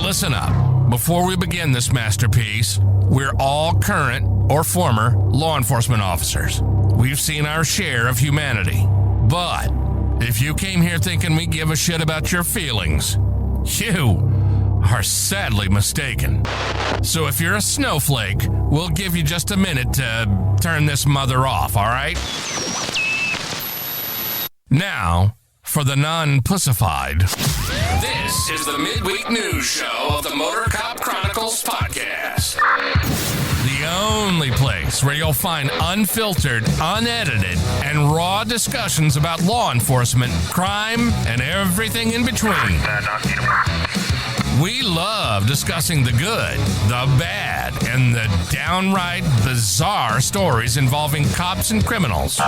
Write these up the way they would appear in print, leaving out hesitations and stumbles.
Listen up. Before we begin this masterpiece, we're all current or former law enforcement officers. We've seen our share of humanity. But if you came here thinking we give a shit about your feelings, you are sadly mistaken. So if you're a snowflake, we'll give you just a minute to turn this mother off, all right? Now, for the non-pussified. This is the midweek news show of the Motor Cop Chronicles podcast. The only place where you'll find unfiltered, unedited, and raw discussions about law enforcement, crime, and everything in between. We love discussing the good, the bad, and the downright bizarre stories involving cops and criminals.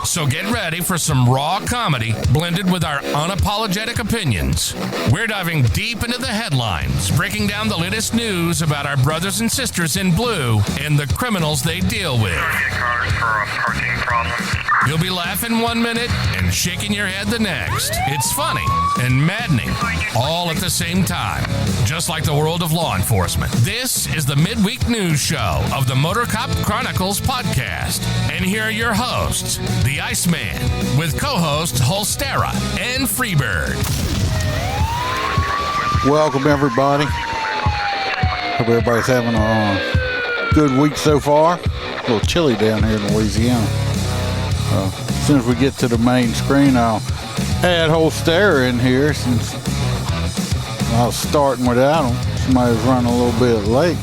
So get ready for some raw comedy blended with our unapologetic opinions. We're diving deep into the headlines, breaking down the latest news about our brothers and sisters in blue and the criminals they deal with. You'll be laughing 1 minute and shaking your head the next. It's funny and maddening all at the same time, just like the world of law enforcement. This is the midweek news show of the Motor Cop Chronicles podcast. And here are your hosts, the Iceman, with co-hosts Holstera and Freebird. Welcome, everybody. Hope everybody's having a good week so far. A little chilly down here in Louisiana. As soon as we get to the main screen, I'll add Holstera in here since I was starting without him. Somebody's running a little bit late.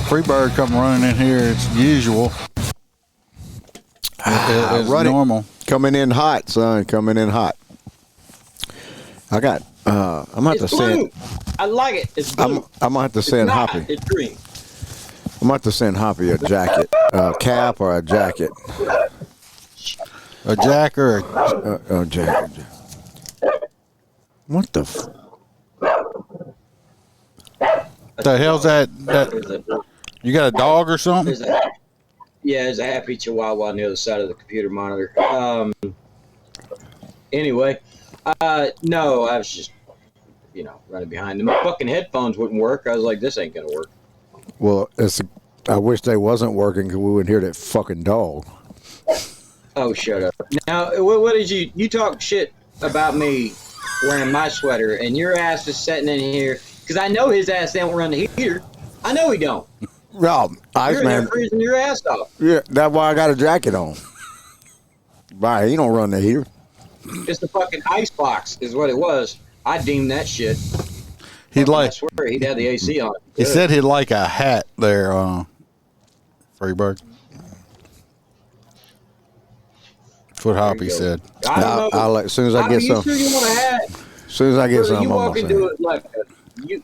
Freebird come running in here as usual. It's normal. Coming in hot, son. Coming in hot. I got. I'm gonna have to send. I like it. It's blue. I'm gonna have to send Hoppy. It's green. I'm gonna have to send Hoppy a jacket, a cap or a jacket. A jack or a jacket. What the? The hell's that? You got a dog or something? There's a happy chihuahua on the other side of the computer monitor. Anyway, no, I was just, running behind them. My fucking headphones wouldn't work. I was like, this ain't gonna work. Well, I wish they wasn't working because we wouldn't hear that fucking dog. Oh, shut up. Now, what did you talk shit about me wearing my sweater, and your ass is sitting in here, because I know his ass don't run the heater. I know he don't. No, You're in there freezing your ass off. Yeah, that's why I got a jacket on. Right, he don't run the heater. It's the fucking ice box is what it was. I deemed that shit. I swear he'd have the AC on. He said he'd like a hat there, Freebird. That's what Hoppy said. I'll as soon as I get some. Sure you want a hat? As soon as I get some, you walk into it like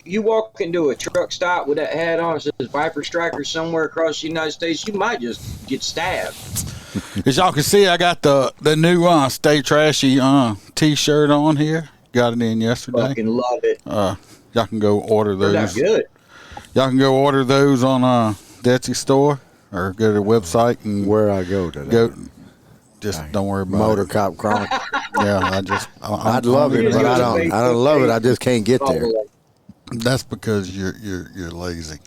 you walk into a truck stop with that hat on, it says Viper Striker somewhere across the United States, you might just get stabbed. As y'all can see, I got the new Stay Trashy t-shirt on here. Got it in yesterday. Fucking love it. Y'all can go order those. They're not good. Y'all can go order those on the Etsy store or go to the website and where I go to go. Just don't worry about Motor Cop Chronicles. Yeah, I'd love it, but I don't love it. I just can't get there. That's because you're lazy.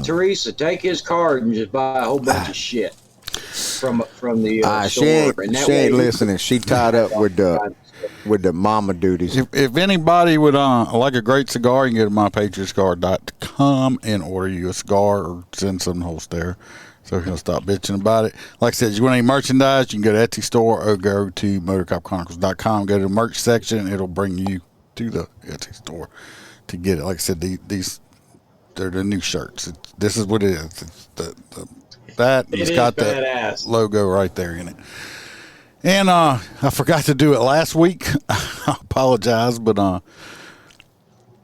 Teresa, take his card and just buy a whole bunch of shit from the store. She ain't listening. She tied up with the mama duties. If anybody would like a great cigar, you can go to mypatriotcigar.com and order you a cigar or send some to Holstera. So he'll stop bitching about it. Like I said, you want any merchandise, you can go to Etsy store or go to motorcopchronicles.com. Go to the merch section. It'll bring you to the Etsy store to get it. Like I said, these they're the new shirts. This is what it is. It's it's got the logo right there in it. And I forgot to do it last week. I apologize, but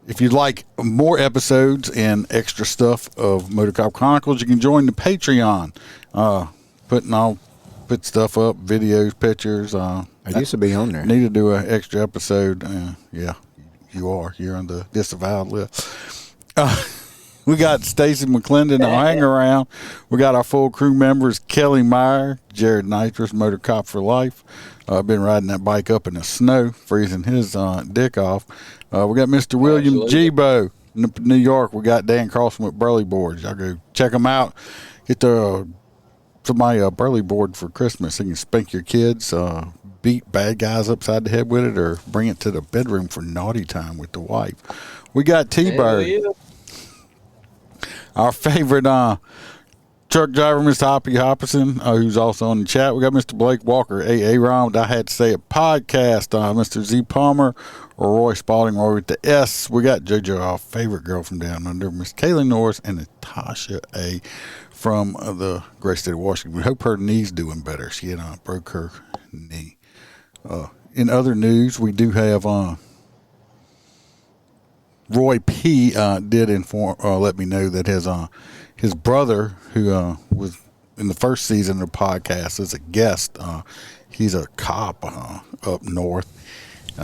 if you'd like more episodes and extra stuff of Motor Cop Chronicles, you can join the Patreon. Put stuff up, videos, pictures. I used to be on there. Need to do an extra episode. Yeah, you are. You're on the disavowed list. We got Stacy McClendon on Hang Around. We got our full crew members, Kelly Meyer, Jared Nitrous, Motor Cop for Life. Been riding that bike up in the snow, freezing his dick off. We got Mr. William Gbo in New York. We got Dan Carlson with Burley Boards. Y'all go check them out. Get somebody a Burley board for Christmas. You can spank your kids, beat bad guys upside the head with it, or bring it to the bedroom for naughty time with the wife. We got T-Bird, our favorite truck driver, Mr. Hoppy Hopperson, who's also on the chat. We got Mr. Blake Walker, Ron, I Had to Say It podcast, Mr. Z Palmer, or Roy Spalding, Roy with the S. We got JoJo, our favorite girl from down under, Miss Kayla Norris, and Natasha A. from the great state of Washington. We hope her knee's doing better. She had broke her knee. In other news, we do have Roy P. Did inform, let me know that his brother, who was in the first season of the podcast as a guest, he's a cop up north.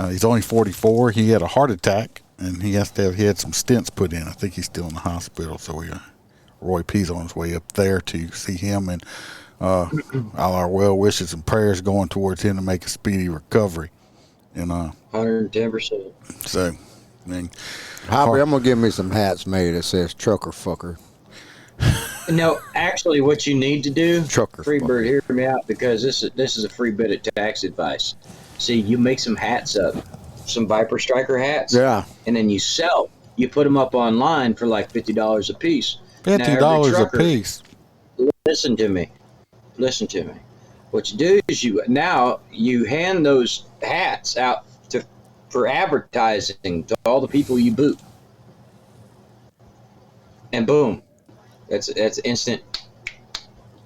He's only 44. He had a heart attack, and he had some stents put in. I think he's still in the hospital. So Roy P's on his way up there to see him, and all our well wishes and prayers going towards him to make a speedy recovery. And 110%. So, I mean, Hoppy, I'm gonna give me some hats made that says "Trucker Fucker." No, actually, what you need to do, Trucker Freebird, hear me out, because this is a free bit of tax advice. See, you make some hats up, some Viper Striker hats, Yeah. and then you sell. You put them up online for like $50 a piece. $50 a piece. Listen to me. What you do is you hand those hats out for advertising to all the people you boot, and boom, that's instant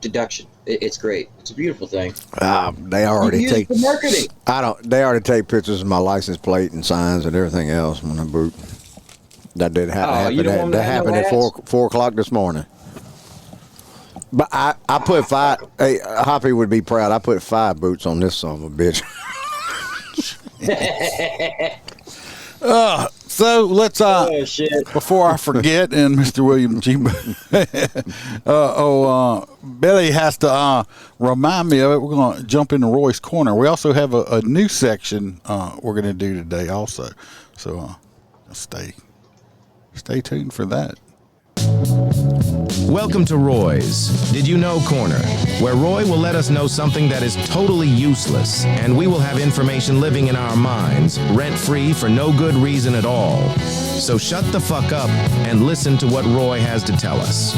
deduction. It's great. It's a beautiful thing. They already take the marketing. They already take pictures of my license plate and signs and everything else when I boot. That did happen. That happened at 4 o'clock this morning. But I put 5. Hey, Hoppy would be proud. I put 5 boots on this son of a bitch. So let's before I forget, and Mr. William G. Billy has to remind me of it. We're going to jump into Roy's Corner. We also have a new section we're going to do today also. So stay tuned for that. Welcome to Roy's Did You Know Corner, where Roy will let us know something that is totally useless, and we will have information living in our minds, rent-free for no good reason at all. So shut the fuck up and listen to what Roy has to tell us.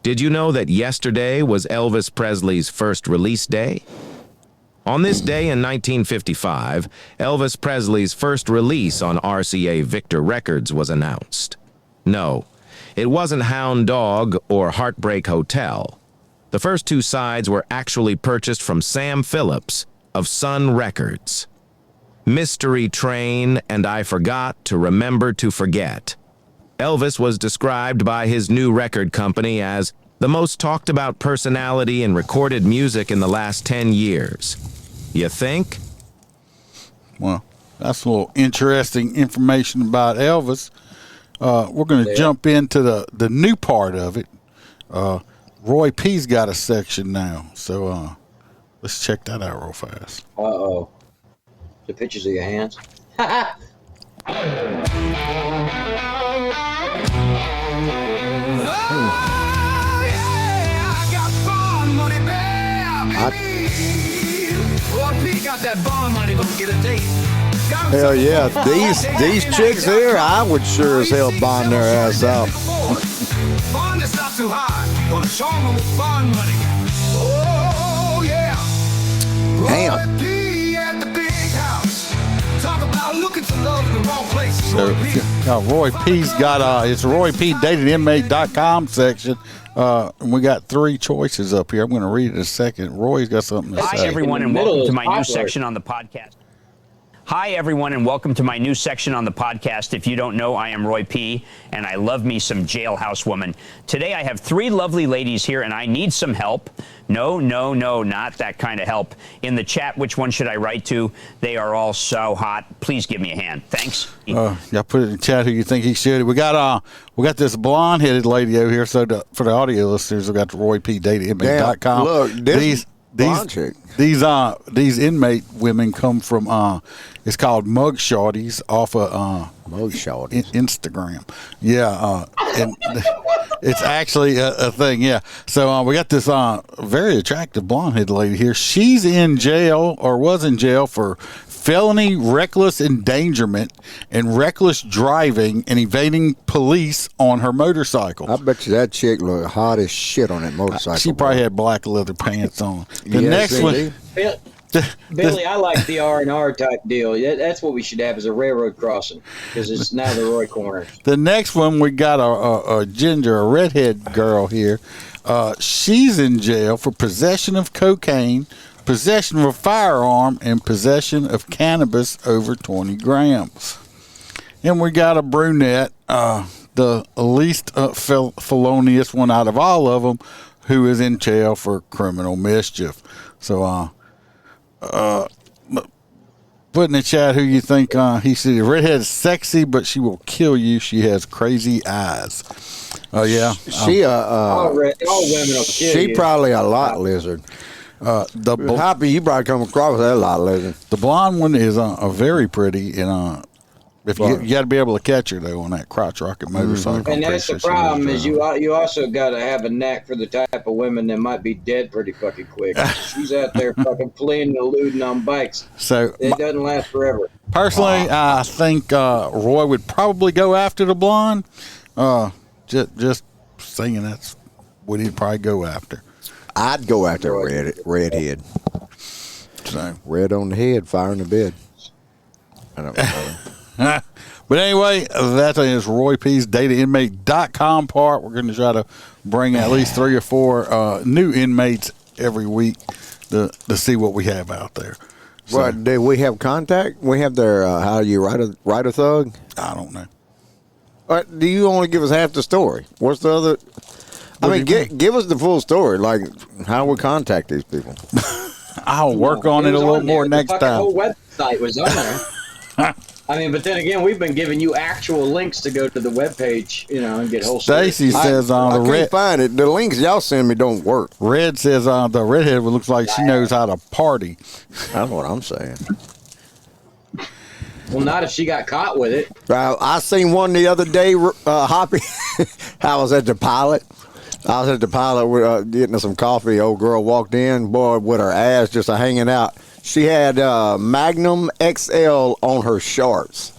Did you know that yesterday was Elvis Presley's first release day? On this day in 1955, Elvis Presley's first release on RCA Victor Records was announced. No, it wasn't Hound Dog or Heartbreak Hotel. The first 2 sides were actually purchased from Sam Phillips of Sun Records. Mystery Train and I Forgot to Remember to Forget. Elvis was described by his new record company as the most talked about personality in recorded music in the last 10 years. You think? Well, that's a little interesting information about Elvis. We're going to jump into the new part of it. Roy P's got a section now, so let's check that out real fast. Uh-oh. The pictures of your hands. Hell yeah, these chicks here, I would sure as hell bond their ass out. Bond is not too high. Gonna show them with bond money. Oh yeah. Damn. Roy P at the big house. Talk about looking for love in the wrong place. So Roy P's got it's RoyPDatedInmate.com section. And we got 3 choices up here. I'm going to read it in a second. Roy's got something to say. Hi, everyone, and welcome to my new section on the podcast. Hi, everyone, and welcome to my new section on the podcast. If you don't know, I am Roy P., and I love me some Jailhouse Woman. Today, I have 3 lovely ladies here, and I need some help. No, not that kind of help. In the chat, which one should I write to? They are all so hot. Please give me a hand. Thanks. Y'all put it in the chat who you think he should. We got this blonde-headed lady over here. So for the audio listeners, we got the RoyPDatainmate.com. Look, these inmate women come from it's called Mug Shorties off of Mug Shorties Instagram. Yeah, and it's actually a thing. Yeah. So we got this very attractive blonde-headed lady here. She's in jail or was in jail for felony reckless endangerment and reckless driving and evading police on her motorcycle. I bet you that chick looked hot as shit on that motorcycle. She probably had black leather pants on. The next one, Billy, I like the R&R type deal. That's what we should have as a railroad crossing, because it's now the Roy Corner. The next one, we got a ginger, a redhead girl here. She's in jail for possession of cocaine, possession of a firearm, and possession of cannabis over 20 grams. And we got a brunette, the least felonious one out of all of them, who is in jail for criminal mischief. So, put in the chat who you think he should. Redhead is sexy, but she will kill you. She has crazy eyes. Oh yeah, all women will kill she you. Probably a lot lizard. Happy you probably come across that lot lizard. The blonde one is very pretty, and if you got to be able to catch her though on that crotch rocket motorcycle. And that's the problem is you also got to have a knack for the type of women that might be dead pretty fucking quick. She's out there fucking fleeing and eluding on bikes. So it doesn't last forever. Personally, I think Roy would probably go after the blonde. Just saying that's what he'd probably go after. I'd go after a redhead. So red on the head, fire in the bed. I don't know. But anyway, that is Roy P's DataInmate.com part. We're going to try to bring at least 3 or 4 new inmates every week to see what we have out there. So, What, do we have contact? We have their, how do you write a thug? I don't know. Do you only give us half the story? What's the other? I mean, give us the full story, like how we contact these people. I'll work on it a little more next time. The whole website was on there. I mean, but then again, we've been giving you actual links to go to the webpage, and get whole stories. Stacy says on the I red. can't find it. The links y'all send me don't work. Red says the redhead looks like she knows how to party. That's what I'm saying. Well, not if she got caught with it. I seen one the other day, Hoppy. I was at the pilot. Getting some coffee. Old girl walked in, boy, with her ass just hanging out. She had Magnum XL on her shorts.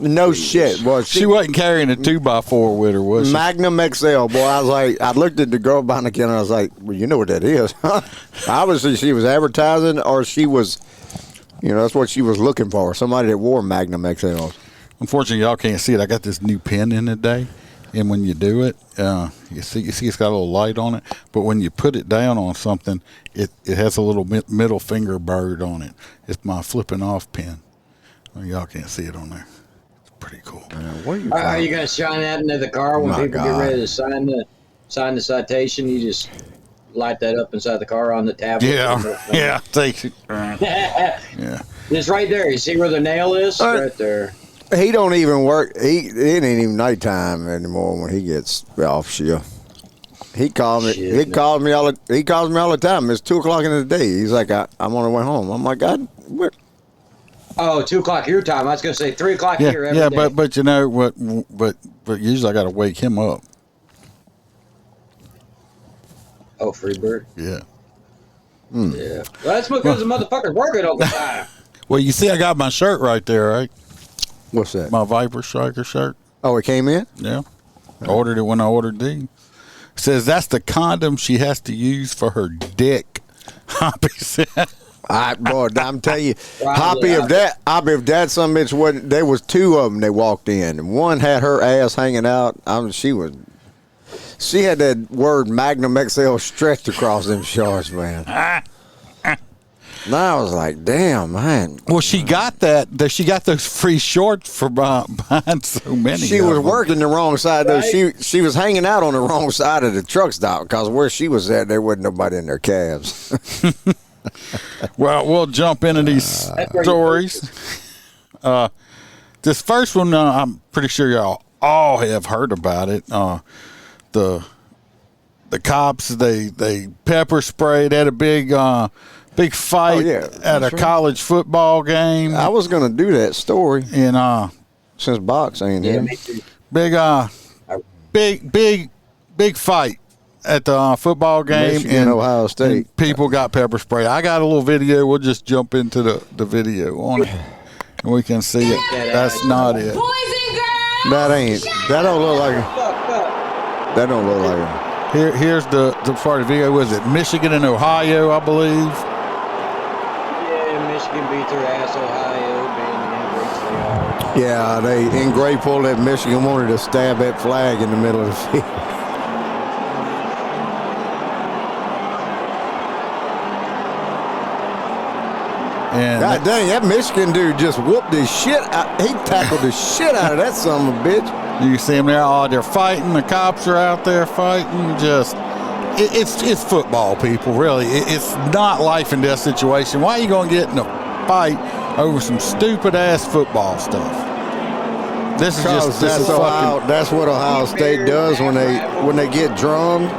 No shit, boy. She wasn't carrying a 2x4 with her, was she? Magnum XL, boy. I was like, I looked at the girl behind the counter. I was like, well, you know what that is. Obviously, she was advertising, or she was, that's what she was looking for. Somebody that wore Magnum XLs. Unfortunately, y'all can't see it. I got this new pen in today, and when you do it, you see it's got a little light on it. But when you put it down on something, it has a little middle finger bird on it. It's my flipping off pen. Well, y'all can't see it on there. It's pretty cool. Are you going to shine that into the car when people get ready to sign the citation? You just light that up inside the car on the tablet. Yeah. Take it. Yeah. It's right there. You see where the nail is? Right there. He don't even work. It ain't even nighttime anymore when he gets off shift. He calls me. He calls me all the time. It's 2:00 in the day. He's like, I'm on the way home. I'm like, God, what? Oh, 2:00 your time. I was going to say 3:00 here every day. Yeah, but you know what? But usually I got to wake him up. Oh, Freebird. Yeah. Yeah. Well, that's because the motherfucker's working all the time. Well, you see, I got my shirt right there, right? What's that? My Viper Striker shirt. Oh, it came in? Yeah. I ordered it when I ordered these. It says that's the condom she has to use for her dick. Hoppy said. Boy, I'm telling you, Hoppy, if that some bitch wasn't, there was 2 of them that walked in. And one had her ass hanging out. She had that word Magnum XL stretched across them shorts, man. And I was like, damn, man. Well, she got that. She got those free shorts for buying so many. She was working the wrong side, though. She was hanging out on the wrong side of the truck stop because where she was at, there wasn't nobody in their cabs. Well, we'll jump into these stories. This first one, I'm pretty sure y'all all have heard about it. The cops, they pepper sprayed at a big fight at a college football game. I was going to do that story. And since Box ain't here. Big fight at the football game Michigan, Ohio State. And people got pepper spray. I got a little video. We'll just jump into the video on it, and we can see it. That's not it. Boys and girls. That don't look like it. That don't look like it. Here's the part of the video. Was it Michigan and Ohio, I believe? Yeah, Michigan beat their ass, Ohio, being the ingrates they are. Yeah, they in Graypool that Michigan wanted to stab that flag in the middle of the field. And God dang, that Michigan dude just whooped his shit out. He tackled the shit out of that son of a bitch. You see them there. Oh, they're fighting. The cops are out there fighting. It's football, people. Really, it's not life and death situation. Why are you going to get in a fight over some stupid ass football stuff? This is that's what Ohio State does when they get drummed.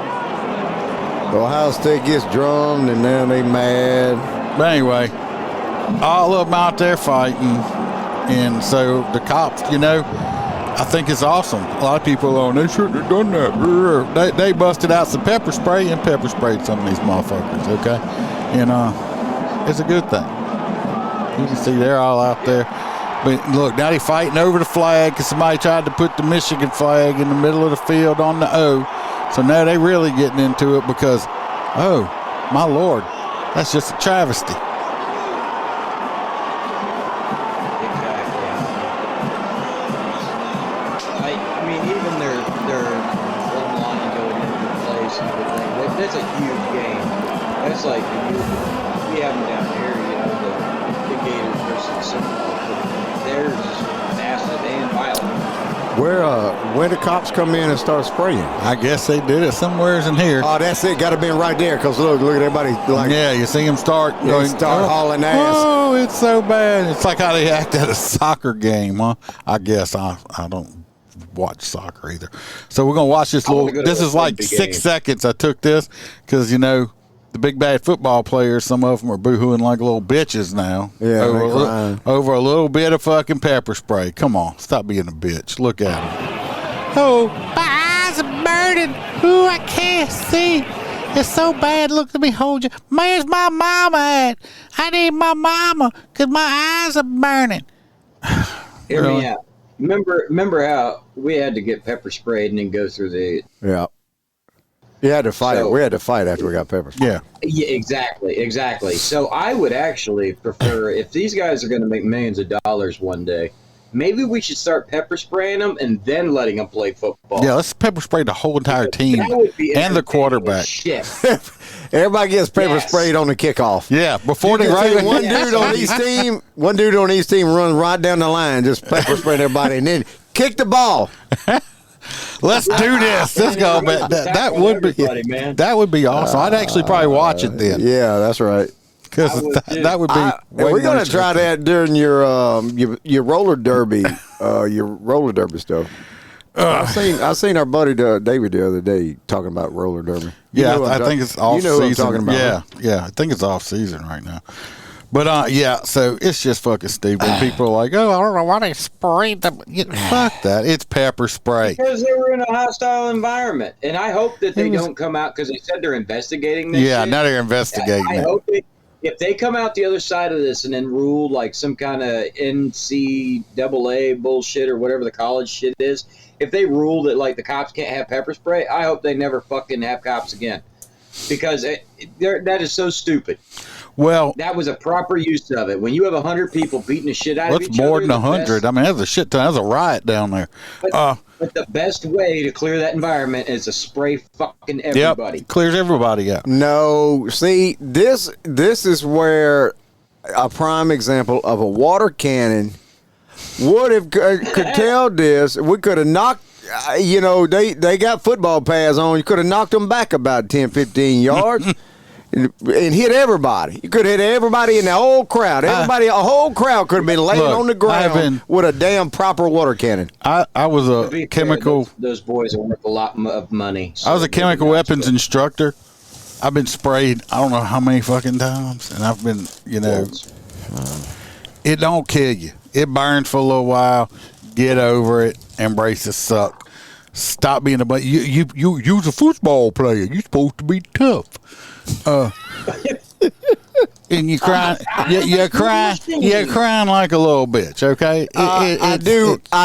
Ohio State gets drummed and then they mad. But anyway, all of them out there fighting, and so the cops, I think it's awesome. A lot of people are they shouldn't have done that. They busted out some pepper spray and pepper sprayed some of these motherfuckers, okay? And it's a good thing. You can see they're all out there. But look, now they're fighting over the flag because somebody tried to put the Michigan flag in the middle of the field on the O. So now they really getting into it because, oh, my Lord, that's just a travesty. That's a huge game. That's like we have them down here, the Gators versus the Seminoles. They're just massive and violent. Where the cops come in and start spraying? I guess they did it somewheres in here. Oh, that's it. Got to be right there because look at everybody. Yeah, you see them start hauling ass. Oh, it's so bad. It's like how they act at a soccer game, huh? I guess I don't watch soccer either. So we're gonna watch this this is like 6 seconds. I took this because the big bad football players, some of them are boohooing like little bitches now. Yeah, over a little bit of fucking pepper spray. Come on, stop being a bitch. Look at them. Oh, my eyes are burning. Ooh, I can't see. It's so bad. Look, let me hold you. Where's my mama at? I need my mama because my eyes are burning. Hear me out. Remember how we had to get pepper sprayed and then go through the... Yeah. You had to fight. We had to fight after we got pepper sprayed. Yeah, exactly. So I would actually prefer, if these guys are going to make millions of dollars one day, maybe we should start pepper spraying them and then letting them play football. Yeah, let's pepper spray the whole entire team and the quarterback. Shit. Everybody gets pepper sprayed on the kickoff. Yeah, before they run. One dude on each team run right down the line, just pepper spraying everybody, and then kick the ball. Let's do this. Let's go. That would be awesome. I'd actually probably watch it then. Yeah, that's right. Because that would be. We're gonna try that during your roller derby, stuff. I seen our buddy David the other day talking about roller derby. I think it's off season. What I'm talking about? Yeah, I think it's off season right now. But so it's just fucking stupid. People are like, oh, I don't know why they sprayed them. Fuck that. It's pepper spray. Because they were in a hostile environment, and I hope that they don't come out because they said they're investigating this. Yeah, shit. now they're investigating. I hope if they come out the other side of this and then rule like some kind of NCAA bullshit or whatever the college shit is, if they rule that like the cops can't have pepper spray, I hope they never fucking have cops again, because that is so stupid. Well, that was a proper use of it. When you have 100 people beating the shit out of each other. What's more than 100? I mean, that's a shit ton. That's a riot down there. But the best way to clear that environment is to spray fucking everybody. Yep, clears everybody out. No, see, this is where a prime example of a water cannon would have could tell this. We could have knocked, they got football pads on. You could have knocked them back about 10, 15 yards and hit everybody. You could have hit everybody in the whole crowd. A whole crowd could have been laying on the ground with a damn proper water cannon. I was a chemical. Those boys are worth a lot of money. So I was a chemical weapons instructor. I've been sprayed I don't know how many fucking times, and I've been, it don't kill you. It burns for a little while. Get over it. Embrace the suck. Stop being a you's a football player. You're supposed to be tough. And you're crying. You're crying like a little bitch. Okay. I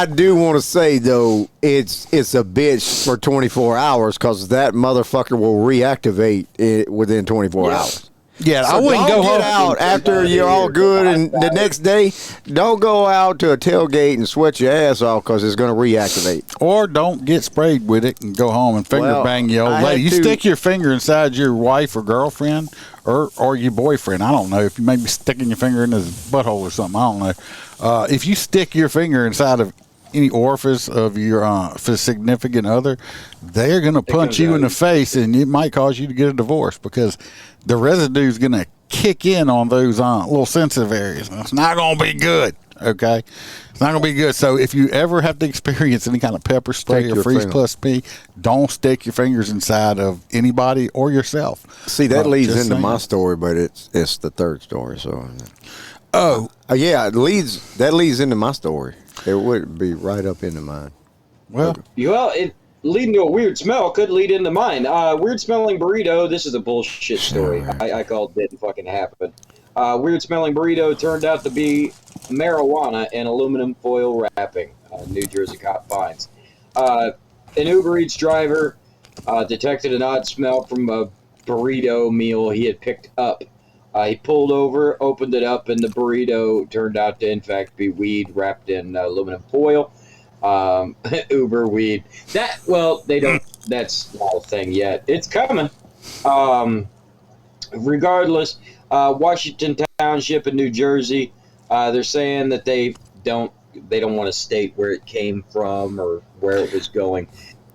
do want to say though, it's a bitch for 24 hours because that motherfucker will reactivate it within 24 hours. Yeah, so I wouldn't go out after you're all good, and the next day, don't go out to a tailgate and sweat your ass off because it's going to reactivate. Or don't get sprayed with it and go home and finger bang your old lady. You stick your finger inside your wife or girlfriend or your boyfriend. I don't know if you may be sticking your finger in his butthole or something. I don't know. If you stick your finger inside of any orifice of your significant other, they're going to punch you in the face, and it might cause you to get a divorce because the residue is going to kick in on those little sensitive areas. It's not going to be good, okay? It's not going to be good. So if you ever have to experience any kind of pepper spray or freeze plus P, don't stick your fingers inside of anybody or yourself. See, that leads into my story, but it's the third story. So, that leads into my story. It would be right up into mine. Well, it leading to a weird smell could lead into mine. Weird smelling burrito. This is a bullshit story. I call it didn't fucking happen. Weird smelling burrito turned out to be marijuana and aluminum foil wrapping. New Jersey cop finds. An Uber Eats driver detected an odd smell from a burrito meal he had picked up. He pulled over, opened it up, and the burrito turned out to, in fact, be weed wrapped in aluminum foil. Uber weed. They don't. That's not a thing yet. It's coming. Regardless, Washington Township in New Jersey, they're saying that they don't want to state where it came from or where it was going.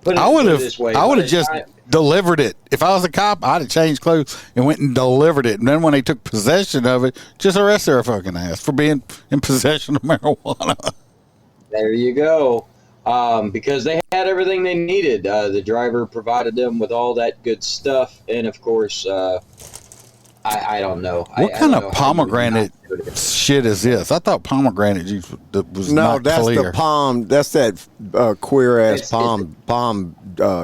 I would have just delivered it. If I was a cop, I'd have changed clothes and went and delivered it. And then when they took possession of it, just arrest their fucking ass for being in possession of marijuana. There you go. Because they had everything they needed. The driver provided them with all that good stuff. And, of course, I don't know. What kind of pomegranate shit is this? I thought pomegranate juice was not clear. That's that queer-ass palm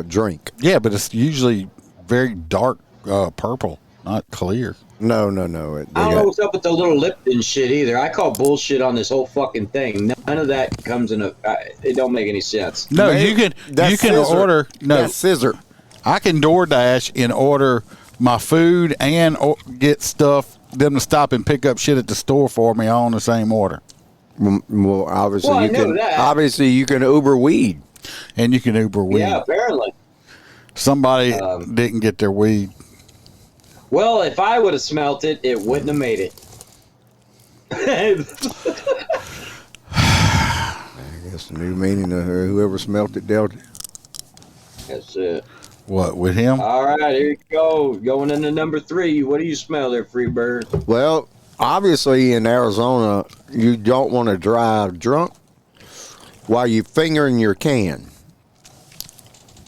drink. Yeah, but it's usually very dark purple, not clear. No. I don't know what's up with the little Lipton shit either. I call bullshit on this whole fucking thing. None of that comes in it don't make any sense. No, you can order. No, that's scissor. I can DoorDash and order my food and get them to stop and pick up shit at the store for me all in the same order. Well, obviously you can Uber weed. And you can Uber weed. Yeah, apparently. Somebody didn't get their weed. Well, if I would have smelt it, it wouldn't have made it. I guess the new meaning of whoever smelt it dealt it. That's it. What, with him? All right, here you go. Going into number 3. What do you smell there, Freebird? Well, obviously in Arizona, you don't want to drive drunk while you're fingering your can.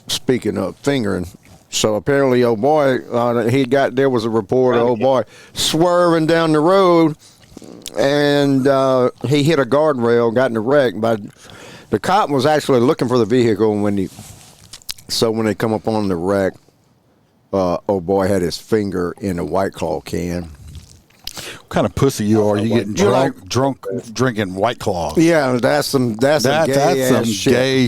Speaking of fingering, so apparently, old boy, there was a report of old boy swerving down the road, and he hit a guardrail, got in a wreck. But the cop was actually looking for the vehicle when they come up on the wreck, old boy had his finger in a White Claw can. What kind of pussy you are? You getting drunk drinking White Claws? Yeah, that's some gay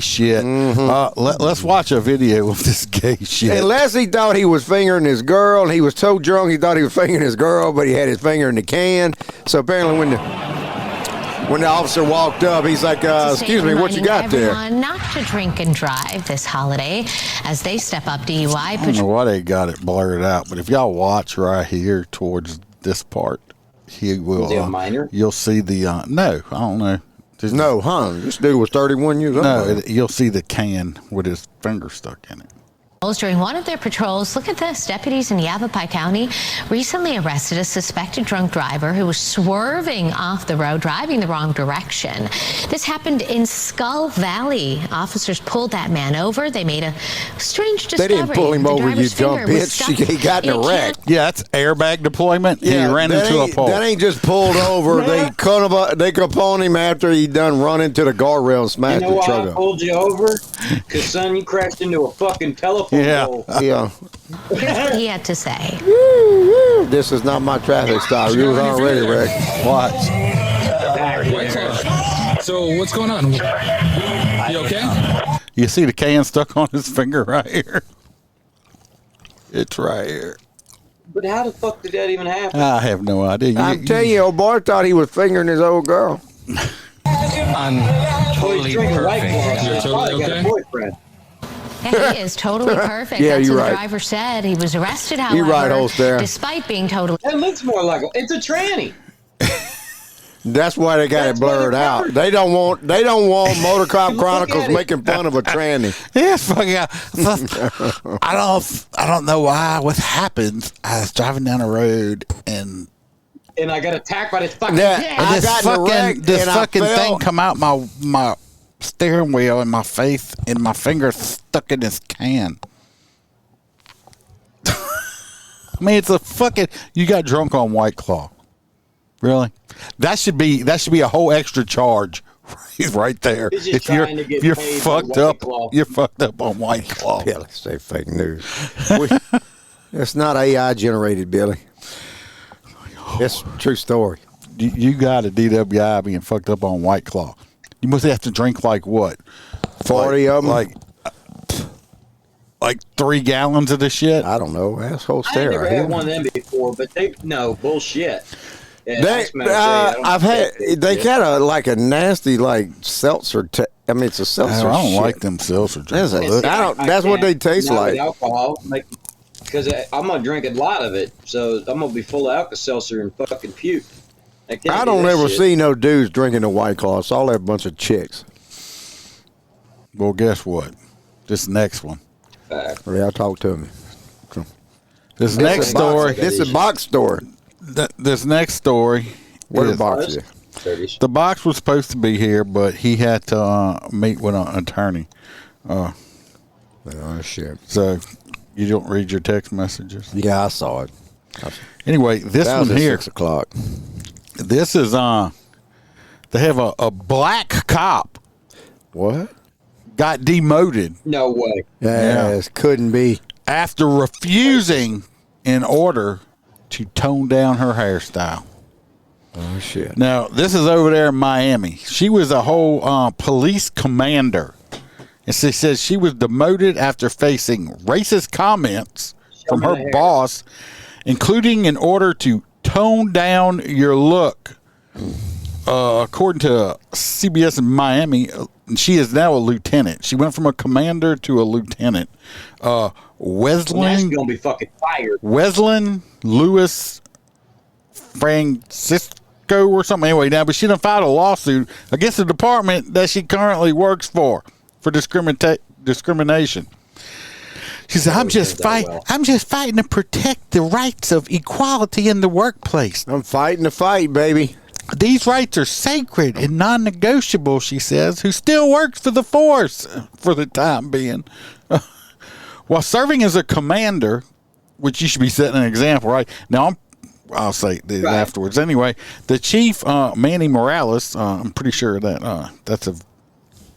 shit. Mm-hmm. Let's watch a video of this gay shit. Unless he thought he was fingering his girl, and he was so drunk he thought he was fingering his girl, but he had his finger in the can. So apparently when the officer walked up, he's like, excuse me, what you got there? Not to drink and drive this holiday as they step up DUI. I don't know why they got it blurred out, but if y'all watch right here towards this part, he will. Was he a minor? You'll see the no, I don't know. No, huh? This dude was 31 years old. No, you'll see the can with his finger stuck in it. During one of their patrols, look at this. Deputies in Yavapai County recently arrested a suspected drunk driver who was swerving off the road, driving the wrong direction. This happened in Skull Valley. Officers pulled that man over. They made a strange discovery. They didn't pull him over, you dumb bitch. He got in a wreck. Yeah, that's airbag deployment. Yeah, he ran into a pole. That ain't just pulled over. They cut upon him after he done run into the guardrail and smashed the truck up. You know why I pulled you over? Because, son, you crashed into a fucking telephone pole. Yeah. Here's what he had to say. This is not my traffic stop. You was already wrecked. Watch. So what's going on? You okay? You see the can stuck on his finger right here? It's right here. But how the fuck did that even happen? I have no idea. I'm telling you, old boy thought he was fingering his old girl. I'm totally perfect. You're totally okay? Got a boyfriend. Yeah, he is totally perfect. Yeah, That's you're what right. the driver said. He was arrested, however, You're right, Holster. despite being totally... It looks more like it's a tranny. That's why they got it blurred out. They don't want Motor Cop Chronicles making fun of a tranny. Yeah, fucking. I don't know why. What happened? I was driving down the road and I got attacked by this fucking and this fucking thing come out my steering wheel and my face and my finger stuck in this can. I mean, it's a fucking. You got drunk on White Claw, really? That should be a whole extra charge, right there. If you're fucked up, you're fucked up on White Claw. Yeah, let's say fake news. It's not AI generated, Billy. It's a true story. You got a DWI being fucked up on White Claw. You must have to drink like what? 40 of them? Like 3 gallons of this shit? I don't know. Asshole I stare. never had one of them before, but bullshit. Yeah, they got a nasty seltzer. I mean, it's a seltzer. I don't shit. like them seltzer drinks. That's what they taste like. Alcohol, because I'm gonna drink a lot of it, so I'm gonna be full of Alka-Seltzer and fucking puke. I don't ever see no dudes drinking a White Claw. It's all that bunch of chicks. Well, guess what? This next one. Yeah, talk to me. This next story. This is a box story. This next story. Where the box is? The box was supposed to be here, but he had to meet with an attorney. Oh, shit. So you don't read your text messages? Yeah, I saw it. Anyway, this one here. 6 o'clock. This is they have a black cop. What? Got demoted. No way. Yes, couldn't be. After refusing an order to tone down her hairstyle. Oh, shit. Now, this is over there in Miami. She was a whole police commander. And she says she was demoted after facing racist comments from her boss, including an order to tone down your look. According to CBS in Miami, she is now a lieutenant. She went from a commander to a lieutenant. She's gonna be fucking fired. Weslin Lewis Francisco or something. Anyway, now, but she done filed a lawsuit against the department that she currently works for discrimination. She said, I'm just fighting to protect the rights of equality in the workplace. I'm fighting the fight, baby. These rights are sacred and non-negotiable, she says, who still works for the force for the time being. While serving as a commander, which you should be setting an example, right? Now, I'll say that afterwards. Anyway, the chief, Manny Morales, I'm pretty sure that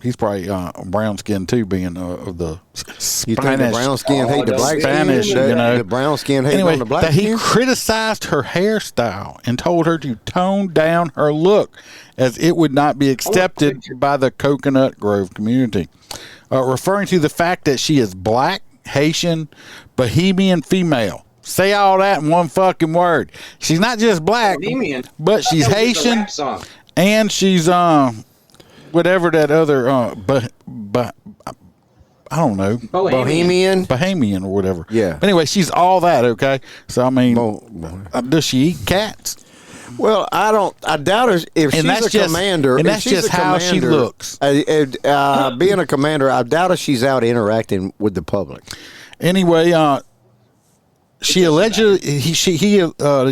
he's probably brown skinned too, being of the Spanish. You think the brown skin hate the black Spanish, skin? you know. The brown skin hate on the black that skin? he criticized her hairstyle and told her to tone down her look as it would not be accepted by the Coconut Grove community. Referring to the fact that she is black, Haitian, Bohemian female. Say all that in one fucking word. She's not just black, but she's Haitian, and she's whatever that other but I don't know, Bohemian or whatever. Yeah. Anyway, she's all that. Okay. So I mean, does she eat cats? Well, I doubt if she's a commander. And that's just how she looks. Being a commander, I doubt if she's out interacting with the public. Anyway, the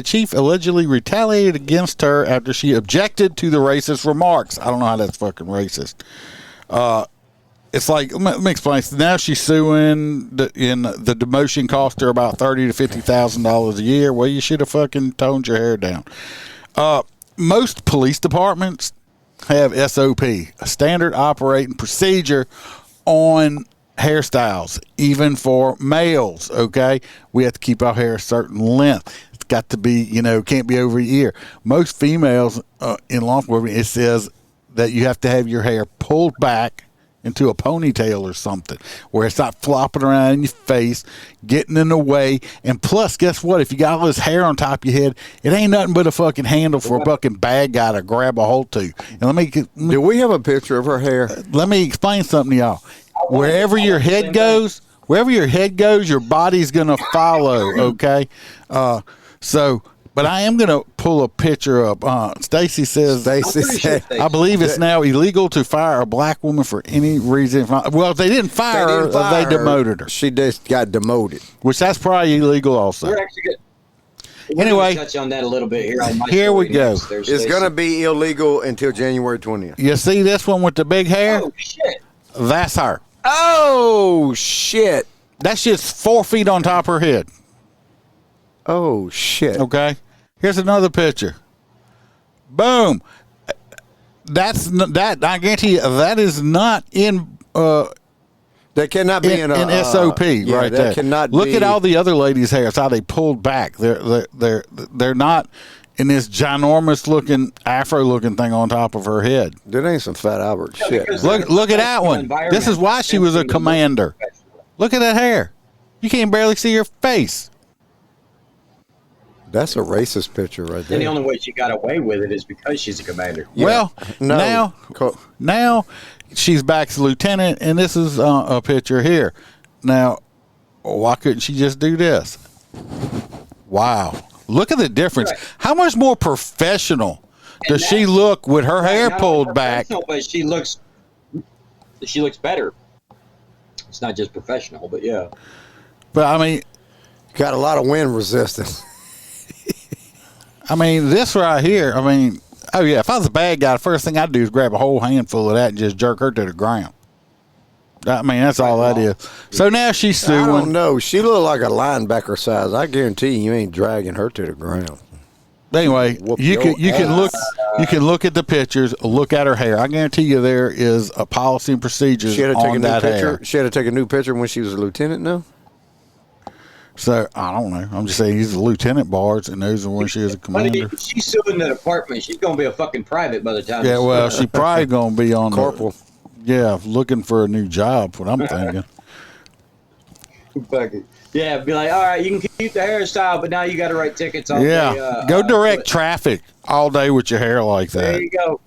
chief allegedly retaliated against her after she objected to the racist remarks. I don't know how that's fucking racist. It's like, let me explain. So now she's suing. The demotion cost her about $30,000 to $50,000 a year. Well, you should have fucking toned your hair down. Most police departments have SOP, a standard operating procedure on hairstyles, even for males. Okay, we have to keep our hair a certain length. It's got to be, can't be over your ear. Most females in law enforcement, it says that you have to have your hair pulled back into a ponytail or something where it's not flopping around in your face, getting in the way. And plus, guess what? If you got all this hair on top of your head, it ain't nothing but a fucking handle for a fucking bad guy to grab a hold to. And do we have a picture of her hair? Let me explain something to y'all. Wherever your head goes, your body's going to follow, okay? But I am going to pull a picture up. Stacy says, I believe it's now illegal to fire a black woman for any reason. Well, if they didn't fire her, they demoted her. She just got demoted. Which that's probably illegal also. We're actually good. Anyway, touch on that a little bit here. Here we go. It's going to be illegal until January 20th. You see this one with the big hair? Oh, shit. That's her. Oh, shit. That's just 4 feet on top of her head. Oh, shit. Okay. Here's another picture. Boom. That I guarantee you, that is not in. That cannot be in SOP right there. Cannot Look be. at all the other ladies' hair. It's how they pulled back. They're not in this ginormous looking afro looking thing on top of her head. That ain't some Fat Albert shit. Look at that one. This is why she was a commander. Look at that hair. You can't barely see her face. That's a racist picture right there. And the only way she got away with it is because she's a commander. Yeah. Well, now she's back as lieutenant, and this is a picture here. Now, why couldn't she just do this? Wow. Look at the difference. Right. How much more professional does she look with her hair pulled back? But she looks better. It's not just professional, but yeah. But, I mean, got a lot of wind resistance. I mean, this right here, oh yeah, if I was a bad guy, the first thing I'd do is grab a whole handful of that and just jerk her to the ground. I mean, that's all that is. So now she's suing. I don't know. She looked like a linebacker size. I guarantee you ain't dragging her to the ground. Anyway, you can look at the pictures, look at her hair. I guarantee you there is a policy and procedures on that hair. She had to take a new picture when she was a lieutenant now? So, I don't know. I'm just saying he's a lieutenant Bards, and those are when she is a commander. But if she's suing the department, she's going to be a fucking private by the time. Yeah, well, she's probably going to be on corporal. Looking for a new job, what I'm thinking. Yeah, be like, all right, you can keep the hairstyle, but now you got to write tickets all day. Go direct traffic all day with your hair like that. There you go.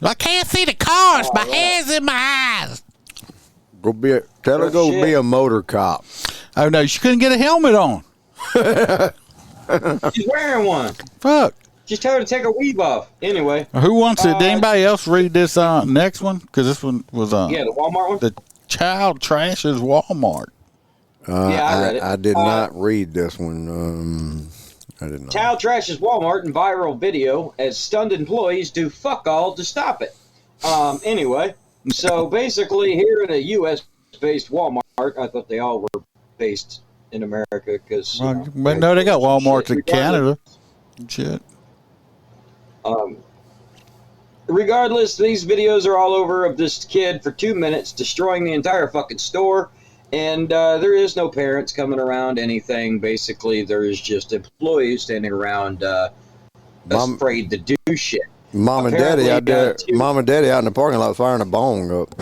I can't see the cars. My hair's in my eyes. Tell her go be a motor cop. Oh, no, she couldn't get a helmet on. She's wearing one. Fuck. Just tell her to take her weave off. Anyway. Who wants it? Did anybody else read this next one? Because this one was the Walmart one? The child trashes Walmart. Yeah, I read it. I did not read this one. I did not. Child trashes Walmart in viral video as stunned employees do fuck all to stop it. Anyway, so basically here in a U.S.-based Walmart, I thought they all were based in America because. But no, they got Walmarts in Canada. Shit. Regardless, these videos are all over of this kid for 2 minutes destroying the entire fucking store, and there is no parents coming around anything. Basically, there is just employees standing around afraid to do shit. Mom and Daddy out there. Mom and Daddy out in the parking lot firing a bong up.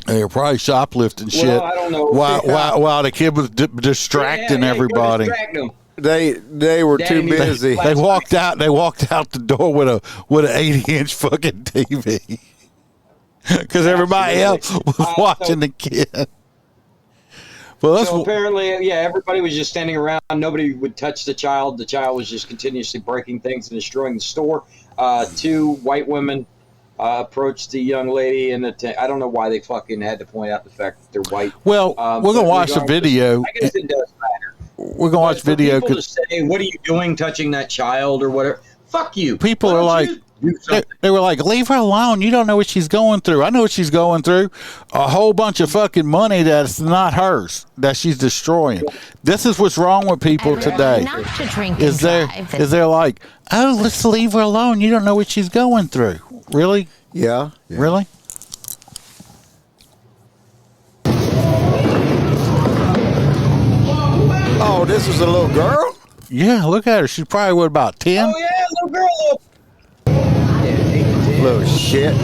They were probably shoplifting shit. I don't know. While the kid was distracting everybody. They were too busy. They walked out the door with an 80-inch fucking TV because everybody else was watching the kid. Well, so apparently, yeah, everybody was just standing around. Nobody would touch the child. The child was just continuously breaking things and destroying the store. 2 white women approached the young lady, and I don't know why they fucking had to point out the fact that they're white. Well, we're gonna watch the video. I guess it does matter. We're gonna watch video. People to say, "What are you doing, touching that child or whatever?" Fuck you. People are like, they were like, leave her alone. You don't know what she's going through. I know what she's going through. A whole bunch of fucking money that's not hers, that she's destroying. This is what's wrong with people today. Not to drink and Is they're like, oh, let's leave her alone. You don't know what she's going through. Really? Yeah. Really? Oh, this was a little girl? Yeah, look at her. She's probably, what, about 10? Oh, yeah, little girl. Little shit.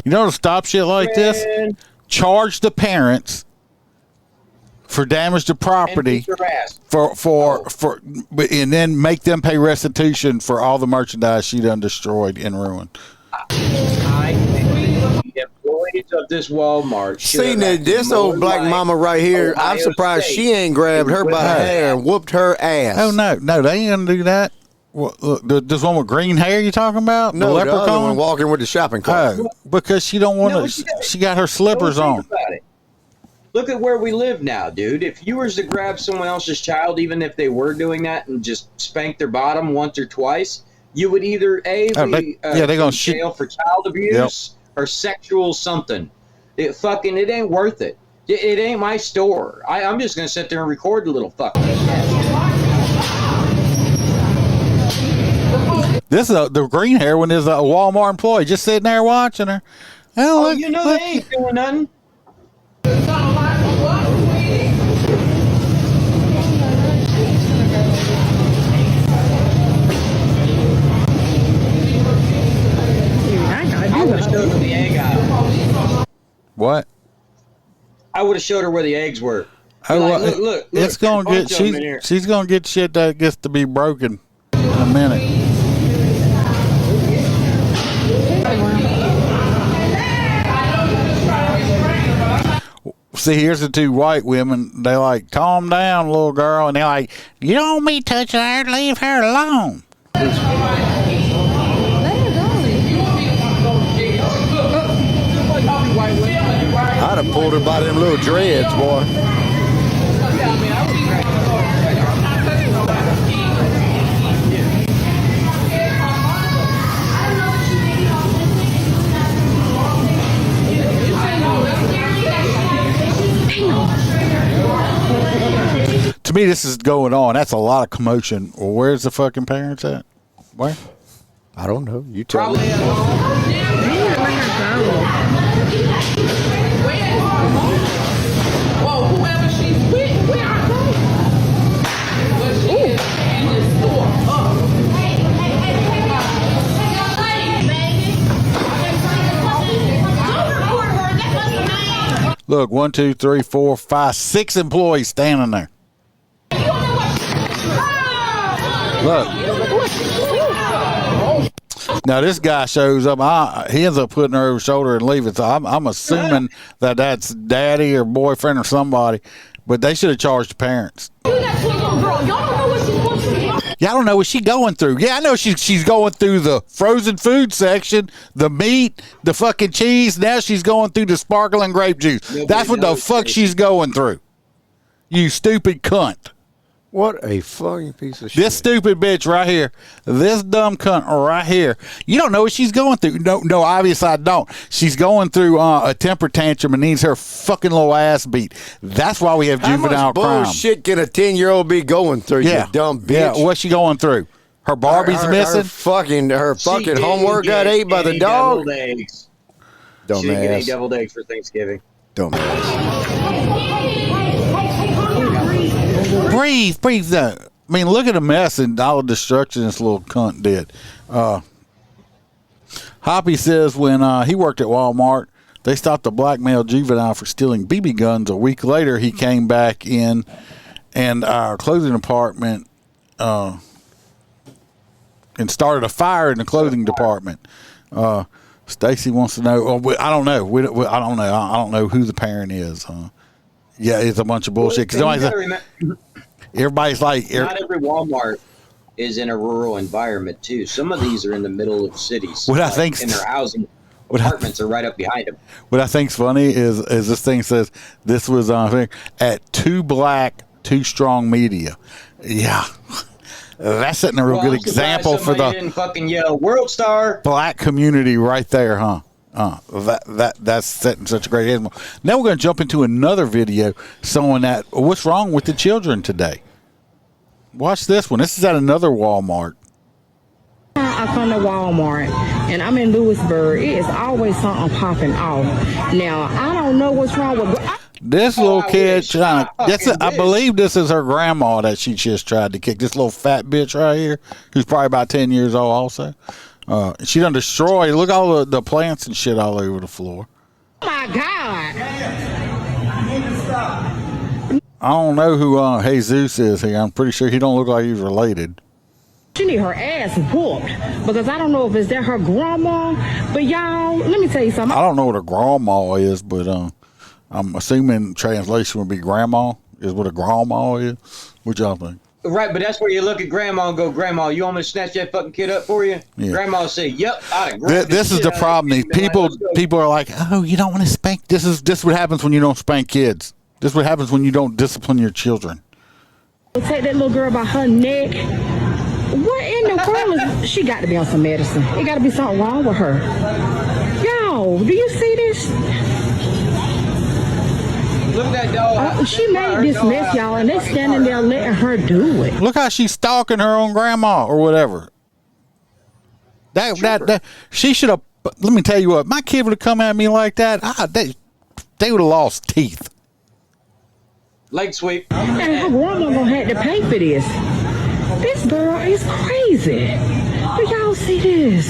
You know to stop shit like this? Charge the parents for damage to property and then make them pay restitution for all the merchandise she done destroyed and ruined. I think the employees of this Walmart. See, this old black mama right here, I'm surprised she ain't grabbed her by the hair and whooped her ass. Oh, no, they ain't gonna do that. What, this one with green hair you talking about? No, the leprechaun? other one walking with the shopping cart. Oh, because she don't want to. She got her slippers on. Look at where we live now, dude. If you were to grab someone else's child, even if they were doing that, and just spank their bottom once or twice, you would either be they're gonna jail for child abuse or sexual something. It ain't worth it. It ain't my store. I'm just gonna sit there and record the little fuck. This is the green hair one is a Walmart employee just sitting there watching her. Oh, look, you know they ain't doing nothing. I would have showed her the egg aisle. What? I would have showed her where the eggs were. Oh, like, look, it's gonna get she's gonna get shit that gets to be broken in a minute. See, here's the 2 white women. They like, calm down, little girl, and they're like, you don't want me touching her. Leave her alone. I'd have pulled her by them little dreads, boy. To me, this is going on. That's a lot of commotion. Well, where's the fucking parents at? Where? I don't know. You tell me. Well, whoever she's with, where are they? Well, she is in the store. Look, 1, 2, 3, 4, 5, 6 employees standing there. Look. Now this guy shows up. He ends up putting her over his shoulder and leaving. So I'm assuming that that's daddy or boyfriend or somebody. But they should have charged the parents. Yeah, I don't know what she's going through. Yeah, I know she's going through the frozen food section, the meat, the fucking cheese. Now she's going through the sparkling grape juice. That's what the fuck she's going through. You stupid cunt. What a fucking piece of shit. This stupid bitch right here. This dumb cunt right here. You don't know what she's going through. No, obviously I don't. She's going through a temper tantrum and needs her fucking little ass beat. That's why we have juvenile crime. How much bullshit can a 10-year-old be going through, you dumb bitch? Yeah, what's she going through? Her Barbie's missing? Her fucking homework got ate by the dog? Deviled eggs. Dumbass. She didn't get any deviled eggs for Thanksgiving. Breathe. I mean, look at the mess and all the destruction this little cunt did. Hoppy says when he worked at Walmart, they stopped a black male juvenile for stealing BB guns. A week later, he came back in, and our clothing department and started a fire in the clothing department. Stacy wants to know. Oh, I don't know. I don't know. I don't know who the parent is. Yeah, it's a bunch of bullshit. Because everybody's like, not every Walmart is in a rural environment too. Some of these are in the middle of cities. What I think, in their housing apartments are right up behind them. What I think's funny is this thing says this was at Too Black, Too Strong Media. Yeah. That's setting a real good example for the didn't fucking yell World Star black community right there, huh? That's setting such a great example. Now we're going to jump into another video showing that what's wrong with the children today. Watch this one. This is at another Walmart. I come to Walmart and I'm in Lewisburg. It is always something popping off. Now I don't know what's wrong with. This little kid trying to, I believe this is her grandma that she just tried to kick. This little fat bitch right here, who's probably about 10 years old also. She done destroyed, look all the plants and shit all over the floor. Oh my God. I don't know who Jesus is here. I'm pretty sure he don't look like he's related. She need her ass whooped because I don't know if it's that her grandma, but y'all, let me tell you something. I don't know what a grandma is, but I'm assuming translation would be grandma is what a grandma is. What y'all think? Right, but that's where you look at grandma and go, Grandma, you want me to snatch that fucking kid up for you? Yeah. Grandma will say, yep, this is the problem. These people are like, oh, you don't want to spank. This what happens when you don't spank kids. This what happens when you don't discipline your children. Take that little girl by her neck. What in the world is she got to be on some medicine? It got to be something wrong with her. Yo, do you see this? Look at that dog. She made this mess, y'all, and they standing there letting her do it. Look how she's stalking her own grandma or whatever. That she should have. Let me tell you what, my kid would have come at me like that. They would have lost teeth. Leg sweep. And her grandma gonna have to pay for this. This girl is crazy. Do y'all see this?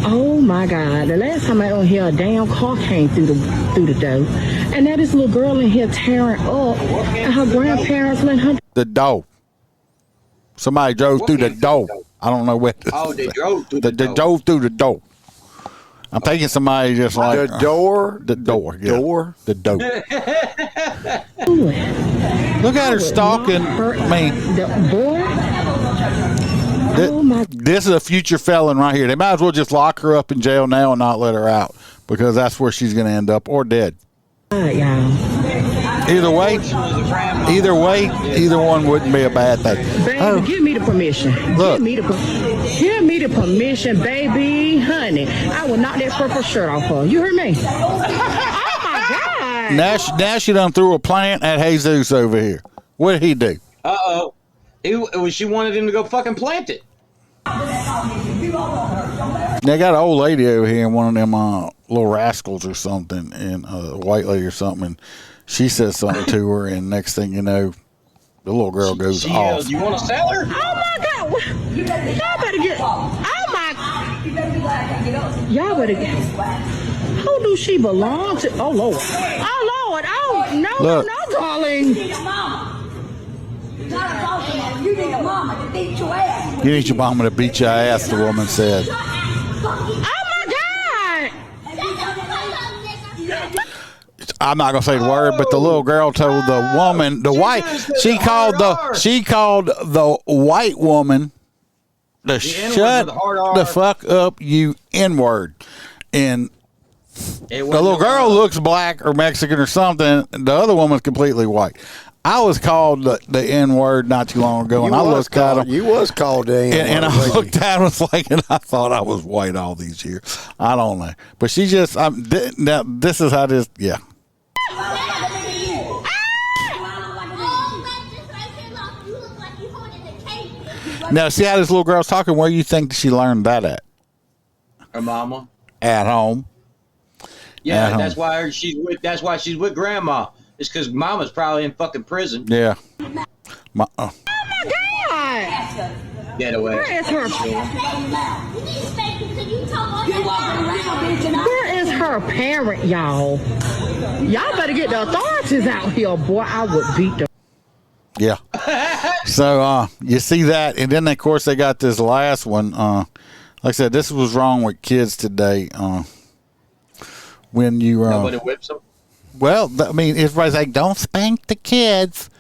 Oh my God! The last time I don't hear a damn car came through the door, and now this little girl in here tearing up, and her grandparents letting her. The door. Somebody drove through the door. I don't know what. Oh, they drove through the door. They drove through the door. I'm thinking somebody just like the door. The door. Yeah. Door. The door. Look at her stalking. The boy. This is a future felon right here. They might as well just lock her up in jail now and not let her out because that's where she's going to end up or dead. Either way, either one wouldn't be a bad thing. Baby, give me the permission. Look. Give me the permission, baby, honey. I will knock that purple shirt off her. You heard me? Oh my God! Now she done threw a plant at Jesus over here. What did he do? She wanted him to go fucking plant it. They got an old lady over here, one of them little rascals or something, and a white lady or something. And she says something to her, and next thing you know, the little girl goes off. Yells, you want to sell her? Oh my God! Y'all better get. Oh my! Y'all better get. Who do she belong to? Oh Lord! Oh Lord! Oh no, darling! You need your mama to beat your ass, the woman said. Oh my God! I'm not gonna say the word, but the little girl told the woman, she called the white woman to shut the fuck up, you N-word. And the little girl looks black or Mexican or something. The other woman's completely white. I was called the N-word not too long ago, and I looked at him. You was called the N-word. And I looked at him, was like, and I thought I was white all these years. I don't know. But she just, now this is how this, yeah. Now, see how this little girl's talking? Where do you think she learned that at? Her mama. At home. Yeah, at that's home. That's why she's with grandma. It's because mama's probably in fucking prison. Yeah. Oh my God! Get away. Where is her? Where is her parent, y'all? Y'all better get the authorities out here, boy. I would beat them. Yeah. So you see that, and then of course they got this last one. Like I said, this was wrong with kids today. When you nobody whips them. Well, I mean, everybody's like, "Don't spank the kids."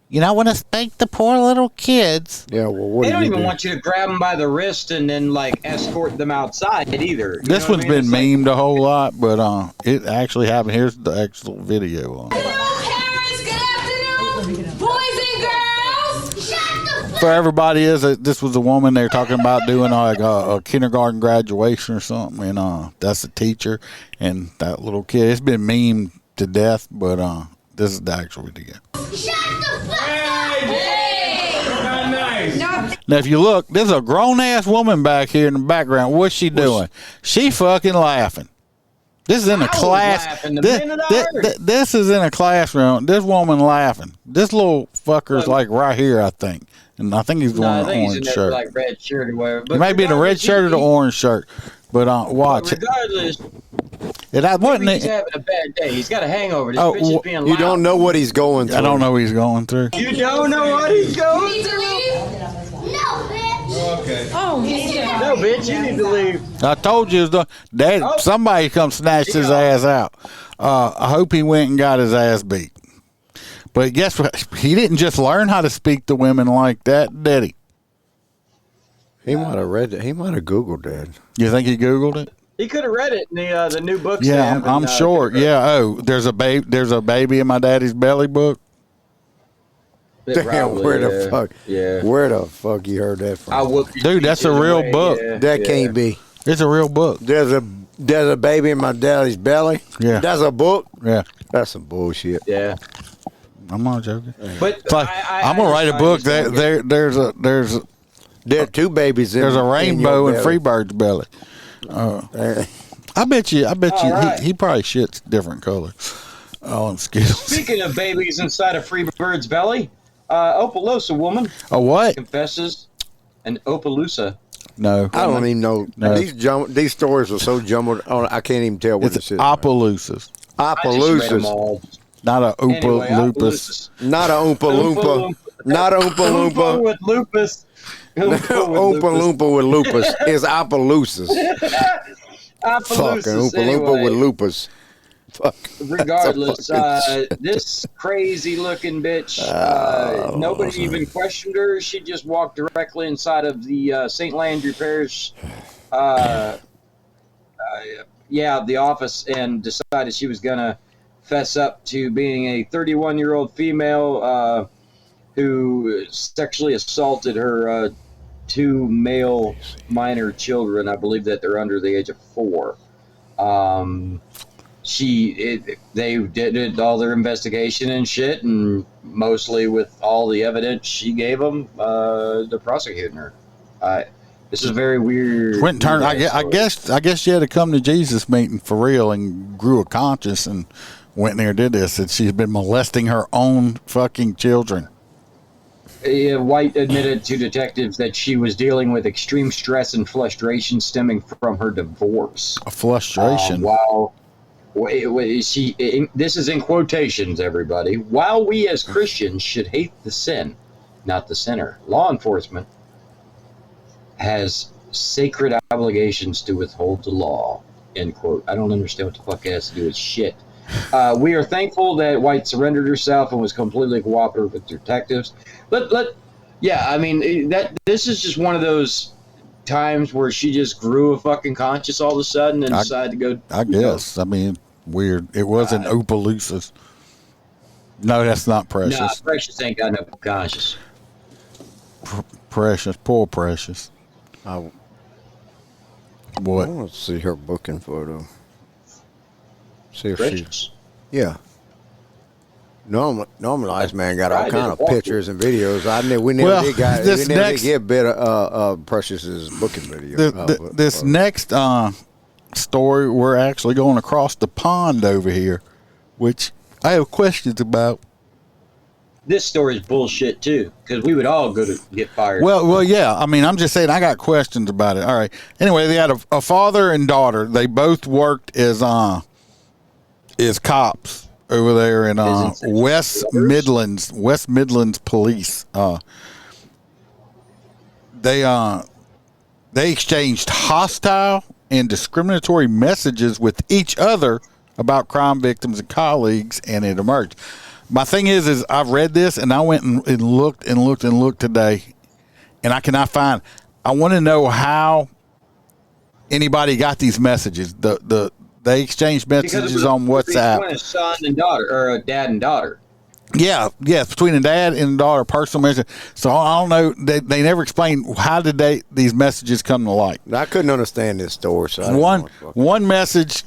You don't want to spank the poor little kids. Yeah, well, what They do don't you even do? want you to grab them by the wrist and then like escort them outside either. This one's been memed a whole lot, but it actually happened. Here's the actual video on it. Hello, parents. Good afternoon, boys and girls. Shut the For everybody, this was a woman they were talking about doing like a kindergarten graduation or something, and that's a teacher and that little kid. It's been memed to death, but this is the actual video. Shut the fuck up! Hey! Not nice. Now, if you look, there's a grown-ass woman back here in the background. What's she doing? She fucking laughing. This is in a class. This is in a classroom. This woman laughing. This little fucker's like right here, I think. And I think he's wearing an orange shirt. Like red shirt or whatever. He may be in a red shirt or the orange shirt. But watch it. Regardless, he's having a bad day. He's got a hangover. This bitch is being loud. You don't know what he's going through. I don't know what he's going through. You don't know what he's going Need to through? leave? No, bitch. Okay. Oh, yeah. No, bitch, you need to leave. I told you, Dad. Somebody come snatched his ass out. I hope he went and got his ass beat. But guess what? He didn't just learn how to speak to women like that, did he? He might have read it. He might have Googled that. You think he Googled it? He could have read it in the new books. Yeah, I'm sure. Yeah. Oh, there's a baby in my daddy's belly book. Damn, where the fuck? Yeah. Where the fuck you heard that from? Dude, that's a real book. That can't be. It's a real book. There's a baby in my daddy's belly. Yeah. That's a book. Yeah. That's some bullshit. Yeah. I'm not joking. But like, I'm gonna write a book. There's There are two babies. There's a rainbow in Freebird's belly. I bet you. Right. He probably shits different colors. Oh, I'm scared. Speaking of babies inside a Freebird's belly, Opelousas woman. A what? Confesses an Opelousas. No, I don't even know. No. These stories are so jumbled. I can't even tell what It's this is. Opelousas. Opelousas. Not a Oompa Anyway, Loopus. Not a Oompa Loompa. Not a Oompa Loompa. with lupus. Oompa Loompa with lupus. It's Opelousas. Fucking Oompa Loompa with lupus. Fuck. Regardless, this crazy looking bitch, nobody even questioned her. She just walked directly inside of the St. Landry Parish, the office, and decided she was going to fess up to being a 31-year-old female who sexually assaulted her two male minor children. I believe that they're under the age of 4. They did all their investigation and shit, and mostly with all the evidence she gave them, they're prosecuting her. This is very weird. Quentin Turner. I guess she had to come to Jesus meeting for real and grew a conscience and went in there and did this. And she's been molesting her own fucking children. White admitted to detectives that she was dealing with extreme stress and frustration stemming from her divorce. A frustration. This is in quotations, everybody. While we as Christians should hate the sin, not the sinner, law enforcement has sacred obligations to withhold the law, end quote. I don't understand what the fuck it has to do with shit. We are thankful that White surrendered herself and was completely cooperative with detectives. This is just one of those times where she just grew a fucking conscience all of a sudden and decided to go. I guess. I mean, weird. It wasn't Opelousas. No, that's not Precious. No, Precious ain't got no conscience. Precious, poor Precious. What? I want to see her booking photo. See if Precious? Yeah. Normally, Ice Man got all kind of pictures and videos. We never did get better Precious's booking video. This next story, we're actually going across the pond over here, which I have questions about. This story is bullshit too, because we would all go to get fired. Well, yeah. I mean, I'm just saying I got questions about it. All right. Anyway, they had a father and daughter. They both worked as cops over there in West Midlands Police. They they exchanged hostile and discriminatory messages with each other about crime victims and colleagues, and it emerged. My thing is I've read this, and I went and looked today, and I cannot find. I want to know how anybody got these messages. They exchanged messages on WhatsApp. Between a son and daughter, or a dad and daughter. Yeah, between a dad and a daughter, personal message. So I don't know. They never explained how did these messages come to light. I couldn't understand this story. So one message.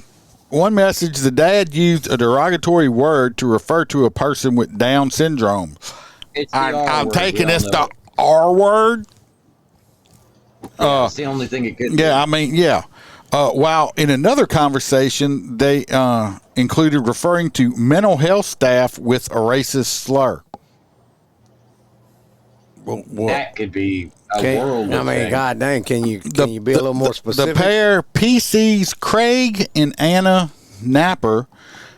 The dad used a derogatory word to refer to a person with Down syndrome. I'm taking this the R word. That's the only thing it could. Yeah, I mean, yeah. While in another conversation, they included referring to mental health staff with a racist slur. Well, that could be a world. I mean, God dang, can you be a little more specific? The pair, PC's Craig and Anna Napper,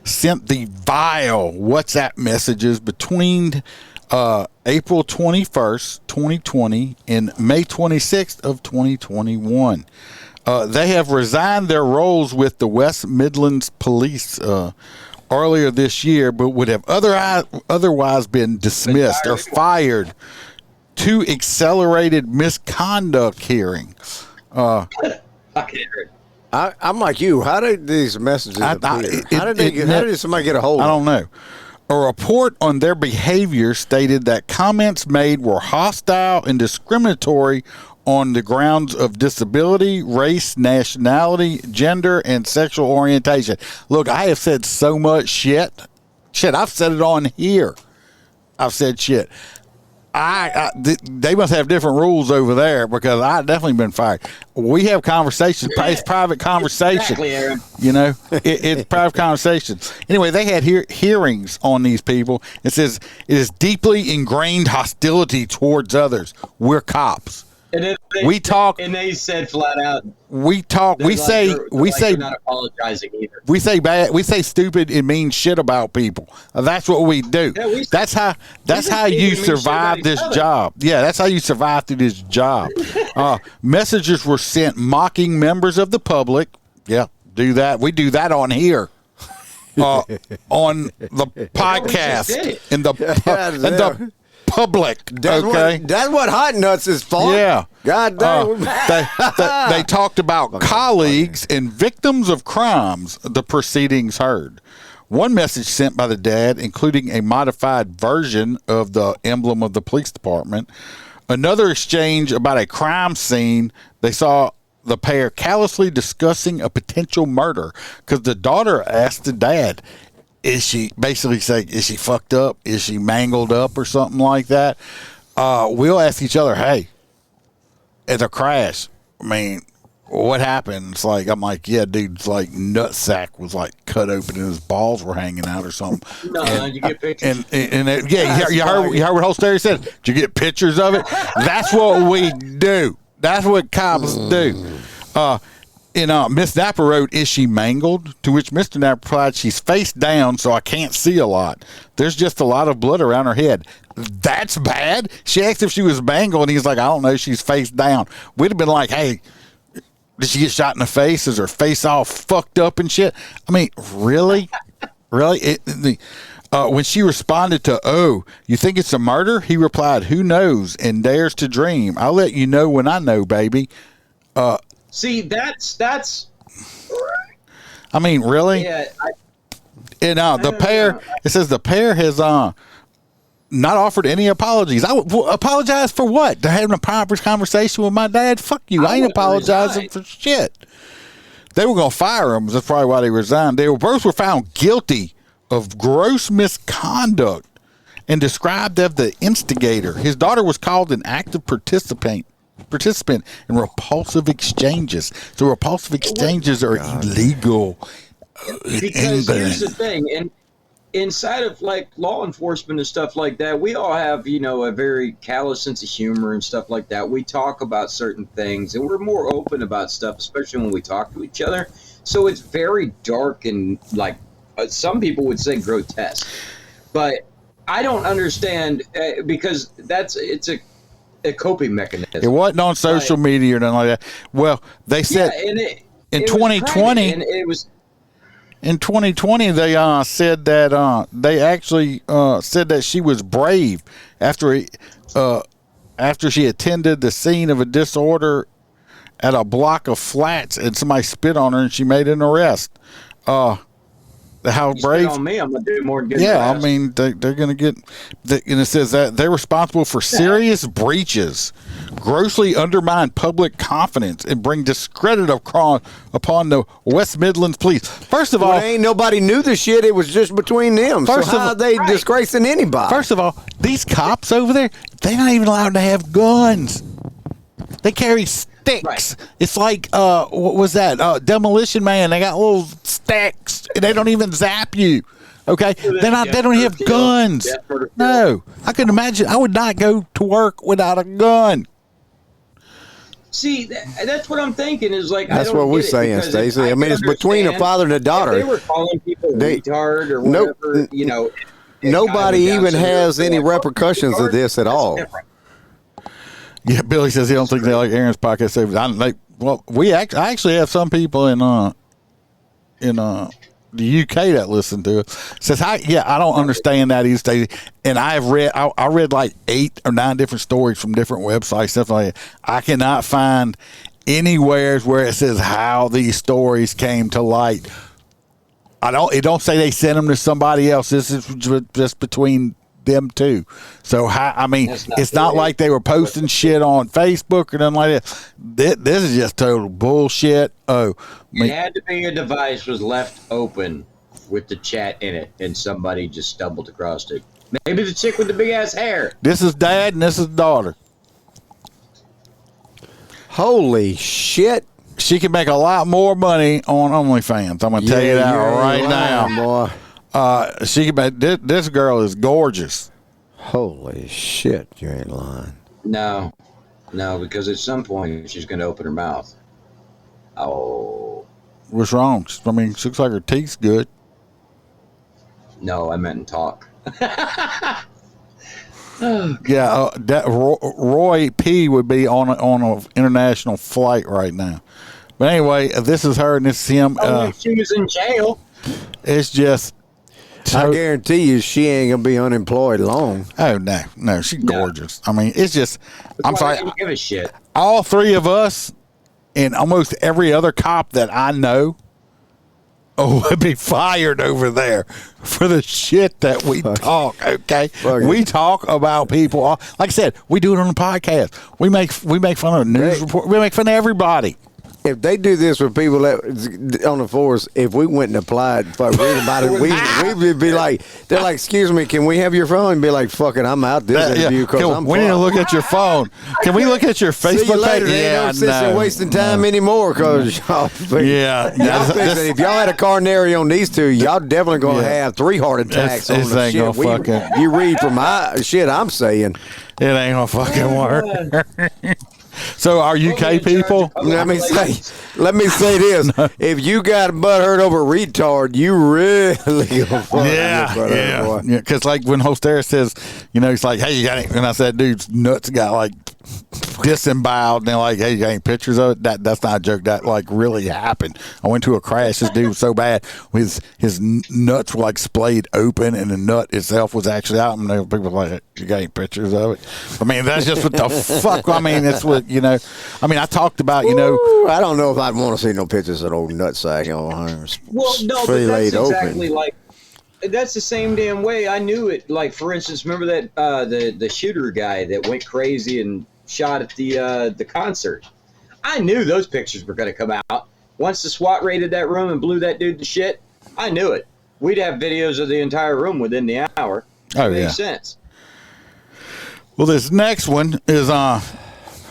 sent the vile WhatsApp messages between April 21st, 2020 and May 26th of 2021. They have resigned their roles with the West Midlands Police earlier this year, but would have otherwise been dismissed or fired. 2 accelerated misconduct hearings. I'm like you. How did these messages appear? How did somebody get a hold of them? I don't know. A report on their behavior stated that comments made were hostile and discriminatory on the grounds of disability, race, nationality, gender, and sexual orientation. Look, I have said so much shit. I've said it on here. I've said shit. They must have different rules over there because I've definitely been fired. We have conversations. It's private conversation. Exactly, Aaron. You know, it's private conversations. Anyway, they had hearings on these people. It says it is deeply ingrained hostility towards others. We're cops. We talk, and they said flat out. We talk. We say. They're not apologizing either. We say bad. We say stupid and mean shit about people. That's what we do. Yeah, that's how you survive this job. Yeah, that's how you survive through this job. Messages were sent mocking members of the public. Yeah, do that. We do that on here. On the podcast in the public. That's what Hot Nuts is for. Yeah. God damn. They talked about colleagues and victims of crimes the proceedings heard. One message sent by the dad, including a modified version of the emblem of the police department. Another exchange about a crime scene. They saw the pair callously discussing a potential murder because the daughter asked the dad, is she fucked up? Is she mangled up or something like that? We'll ask each other, hey, at the crash, I mean, what happened? It's like, I'm like, yeah, dude's like nutsack was like cut open and his balls were hanging out or something. No, you get pictures. You heard what Holster said. Did you get pictures of it? That's what we do. That's what cops do. Miss Napper wrote, is she mangled? To which Mr. Napper replied, she's face down, so I can't see a lot. There's just a lot of blood around her head. That's bad. She asked if she was mangled, and he's like, I don't know, she's face down. We'd have been like, hey, did she get shot in the face? Is her face all fucked up and shit? I mean, really? Really? When she responded to, oh, you think it's a murder? He replied, who knows, and dares to dream. I'll let you know when I know, baby. See, that's. I mean, really? Yeah. The pair. It says the pair has not offered any apologies. I would apologize for what? To having a proper conversation with my dad? Fuck you! I ain't apologizing for shit. They were gonna fire him. That's probably why they resigned. They both were found guilty of gross misconduct and described as the instigator. His daughter was called an active participant in repulsive exchanges. So repulsive exchanges are illegal because here's the thing, and inside of like law enforcement and stuff like that, we all have a very callous sense of humor and stuff like that. We talk about certain things and we're more open about stuff, especially when we talk to each other. So it's very dark and like some people would say grotesque, but I don't understand because a coping mechanism. It wasn't on social media or nothing like that. Well, they said in 2020, in 2020, they said that they actually said that she was brave after she attended the scene of a disorder at a block of flats and somebody spit on her and she made an arrest. How you brave? Spit on me, I'm gonna do more than get Yeah, I mean they're gonna get. And it says that they're responsible for serious breaches, grossly undermine public confidence, and bring discredit upon the West Midlands Police. First of all, ain't nobody knew the shit. It was just between them. First so how are they disgracing anybody? First of all, these cops over there, they're not even allowed to have guns. They carry sticks. Right. It's like what was that? Demolition Man. They got little sticks, and they don't even zap you. Okay, they're not. They don't have guns. No, I can imagine. I would not go to work without a gun. See, that's what I'm thinking. Is like that's what we're saying, Stacey. I mean, it's between a father and a daughter. If they were calling people retard or whatever, you know. Nobody even has any repercussions of this at all. Yeah, Billy says he don't think they like Aaron's podcast. I actually have some people in the UK that listen to it. Says I don't understand that these days. And I read like 8 or 9 different stories from different websites, stuff like that. I cannot find anywhere where it says how these stories came to light. It don't say they sent them to somebody else. This is just between them two. So it's not like they were posting shit on Facebook or nothing like that. This is just total bullshit. It had to be a device was left open with the chat in it, and somebody just stumbled across it. Maybe the chick with the big ass hair. This is dad and this is daughter. Holy shit. She can make a lot more money on OnlyFans. I'm going to tell you that right now. Boy. She can make, this girl is gorgeous. Holy shit, you ain't lying. No, because at some point she's going to open her mouth. Oh. What's wrong? I mean, she looks like her teeth's good. No, I meant in talk. Yeah, Roy P would be on an international flight right now. But anyway, this is her and this is him. She was in jail. It's just. I guarantee you, she ain't gonna be unemployed long. Oh no, she's gorgeous. I mean, it's just. I'm sorry. I don't give a shit. All 3 of us, and almost every other cop that I know, would be fired over there for the shit that we talk. Okay, we talk about people. Like I said, we do it on the podcast. We make fun of the news report. We make fun of everybody. If they do this with people that on the force, if we went and applied, read about it, we'd be like, they're like, excuse me, can we have your phone? And be like, fuck it, I'm out this interview because we need to look at your phone. Can we look at your Facebook page? Yeah, no wasting time anymore because y'all. If y'all had a coronary on these 2, y'all definitely gonna have 3 heart attacks on the shit. You read from my shit I'm saying. It ain't gonna fucking work. So our UK people, let me say this: if you got butt hurt over retard, you really yeah. Because like when Hostera says, he's like, hey, you got it, and I said, dude's nuts got like disemboweled, and they're like, hey, you got any pictures of it? That's not a joke. That like really happened. I went to a crash. This dude was so bad, his nuts were like splayed open, and the nut itself was actually out. And people were like, you got any pictures of it? I mean, that's just what the fuck. I mean, that's what I mean, I talked about. I don't know if I'd want to see no pictures of old nutsack. Well, no, but that's exactly like. That's the same damn way I knew it. Like, for instance, remember that the shooter guy that went crazy and shot at the concert? I knew those pictures were going to come out. Once the SWAT raided that room and blew that dude to shit, I knew it. We'd have videos of the entire room within the hour. Oh, yeah. Makes sense. Well, this next one is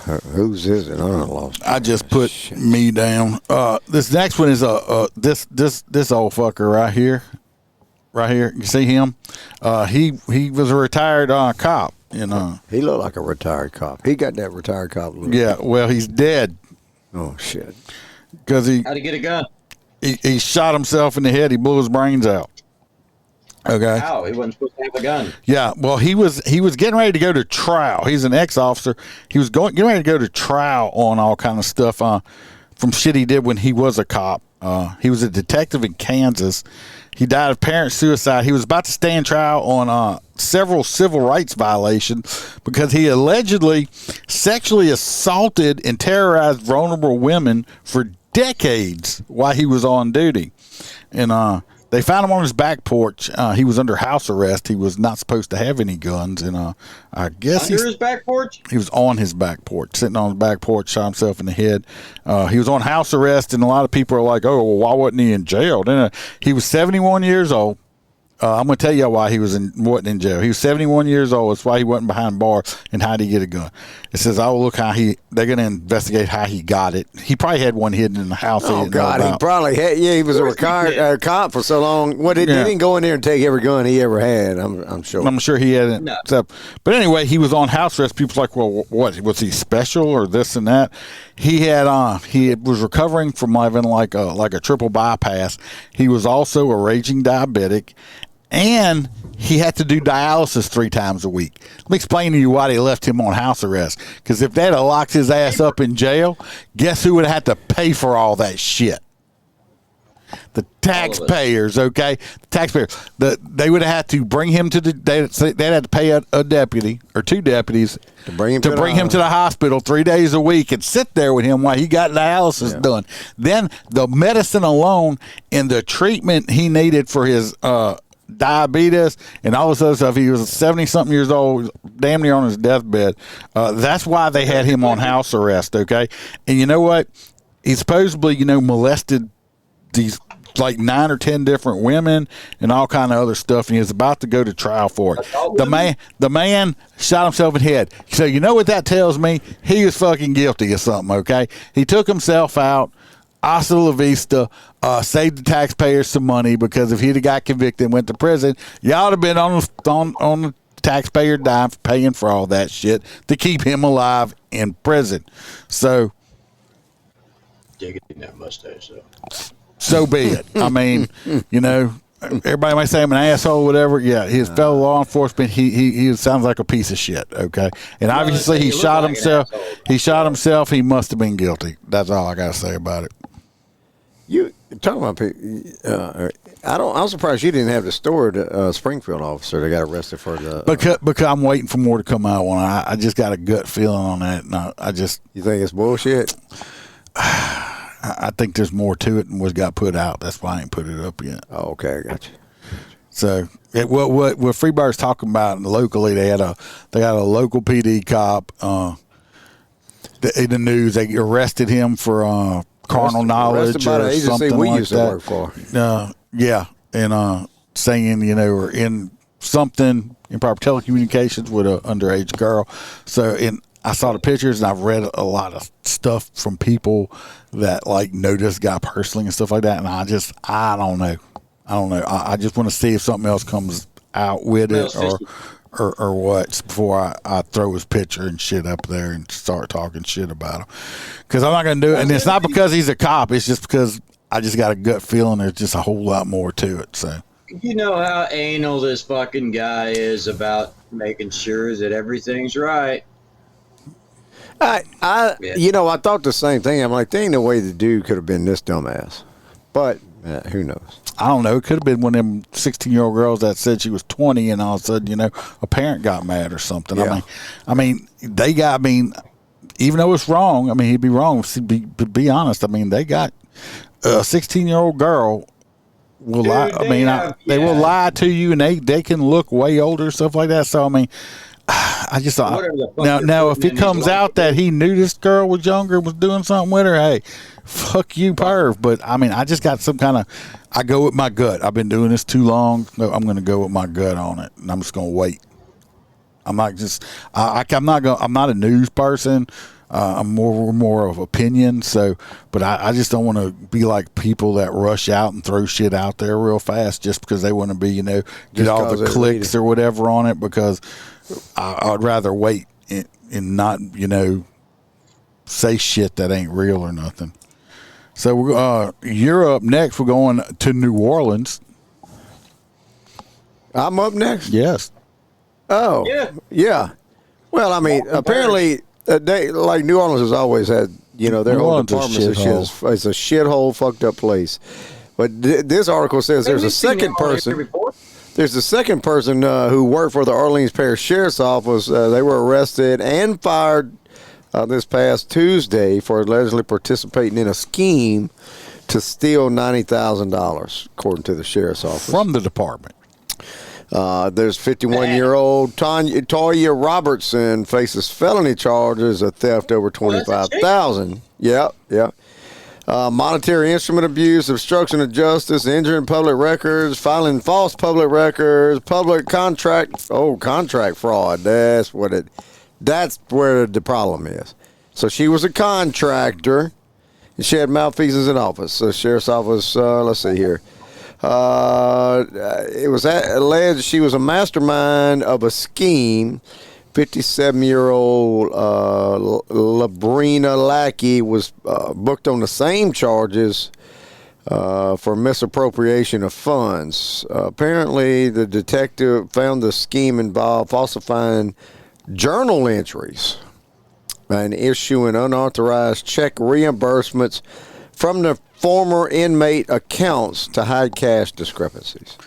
whose is it? I just put me down. This next one is this old fucker right here. Right here, you see him? He was a retired cop. He looked like a retired cop. He got that retired cop look. Yeah, well, he's dead. Oh shit! Because how'd he get a gun? He shot himself in the head. He blew his brains out. Okay. How? He wasn't supposed to have a gun. Yeah. Well, he was getting ready to go to trial. He's an ex-officer. He was getting ready to go to trial on all kind of stuff from shit he did when he was a cop. He was a detective in Kansas. He died of apparent suicide. He was about to stand trial on several civil rights violations because he allegedly sexually assaulted and terrorized vulnerable women for decades while he was on duty. And they found him on his back porch. He was under house arrest. He was not supposed to have any guns. And I guess under his back porch? He was on his back porch, sitting on his back porch, shot himself in the head. He was on house arrest, and a lot of people are like, oh, well, why wasn't he in jail? Then he was 71 years old. I'm going to tell you why he wasn't in jail. He was 71 years old. That's why he wasn't behind bars. And how did he get a gun? It says, oh, look how they're going to investigate how he got it. He probably had one hidden in the house. Oh, God, he probably had. Yeah, he was a retired cop for so long. He didn't go in there and take every gun he ever had, I'm sure. I'm sure he hadn't. No. But anyway, he was on house arrest. People's like, well, what? Was he special or this and that? He was recovering from having like a triple bypass. He was also a raging diabetic. And he had to do dialysis 3 times a week. Let me explain to you why they left him on house arrest. Because if they'd have locked his ass up in jail, guess who would have had to pay for all that shit? The taxpayers, okay? The taxpayers. They would have had to bring him to they'd have to pay a deputy or 2 deputies to bring him to the hospital 3 days a week and sit there with him while he got dialysis done. Then the medicine alone and the treatment he needed for his diabetes and all this other stuff. He was 70-something years old, damn near on his deathbed. That's why they had him on house arrest, okay? And you know what? He supposedly, molested these like 9 or 10 different women and all kind of other stuff, and he was about to go to trial for it. The man shot himself in the head. So you know what that tells me? He was fucking guilty of something, okay? He took himself out. Hasta la vista, saved the taxpayers some money, because if he'd have got convicted and went to prison, y'all would have been on the taxpayer dime for paying for all that shit to keep him alive in prison. So, digging that mustache, though. So be it. I mean, everybody might say I'm an asshole, whatever. Yeah, his fellow law enforcement, he sounds like a piece of shit. Okay, and obviously he shot himself. He shot himself. He must have been guilty. That's all I got to say about it. You talking about people? I'm surprised you didn't have the story. The Springfield officer that got arrested for the because I'm waiting for more to come out. I just got a gut feeling on that. No, you think it's bullshit? I think there's more to it than what got put out. That's why I ain't put it up yet. Oh, okay, I got you. So what Freebird's talking about locally, they got a local PD cop. In the news, they arrested him for carnal knowledge or something we like used that. To work for. Yeah, and saying or in something improper telecommunications with an underage girl. So I saw the pictures, and I've read a lot of stuff from people that know this guy personally and stuff like that. And I don't know. I just want to see if something else comes out with it or what before I throw his picture and shit up there and start talking shit about him. Because I'm not going to do it. And it's not because he's a cop. It's just because I just got a gut feeling there's just a whole lot more to it. So. You know how anal this fucking guy is about making sure that everything's right. I thought the same thing. I'm like, there ain't no way the dude could have been this dumbass. But who knows? I don't know. It could have been one of them 16-year-old girls that said she was 20, and all of a sudden, a parent got mad or something. Yeah. I mean, even though it's wrong, he'd be wrong. Be honest. They got a 16-year-old girl will lie. They will lie to you, and they can look way older, stuff like that. So, I just thought now if it comes out that he knew this girl was younger, was doing something with her, hey, fuck you, perv. But I just got some kind of. I go with my gut. I've been doing this too long. No, I'm going to go with my gut on it, and I'm just going to wait. I'm not just. I'm not a news person. I'm more of opinion. So, but I just don't want to be like people that rush out and throw shit out there real fast just because they want to be, get all the clicks or whatever on it. Because I'd rather wait and not, say shit that ain't real or nothing. So you're up next. We're going to New Orleans. I'm up next? Yes. Oh. Yeah. Well, I mean, apparently, like New Orleans has always had, their whole departments it's a shithole, fucked up place. But this article says there's a second person. There's a second person who worked for the Orleans Parish Sheriff's Office. They were arrested and fired this past Tuesday for allegedly participating in a scheme to steal $90,000, according to the Sheriff's Office. From the department. There's 51-year-old Toya Robertson faces felony charges of theft over $25,000. Yep. Monetary instrument abuse, obstruction of justice, injuring public records, filing false public records, contract fraud. That's where the problem is. So she was a contractor, and she had malfeasance in office. So Sheriff's Office, let's see here. It was alleged she was a mastermind of a scheme. 57-year-old Labrina Lackey was booked on the same charges for misappropriation of funds. Apparently, the detective found the scheme involved falsifying journal entries and issuing unauthorized check reimbursements from the former inmate accounts to hide cash discrepancies.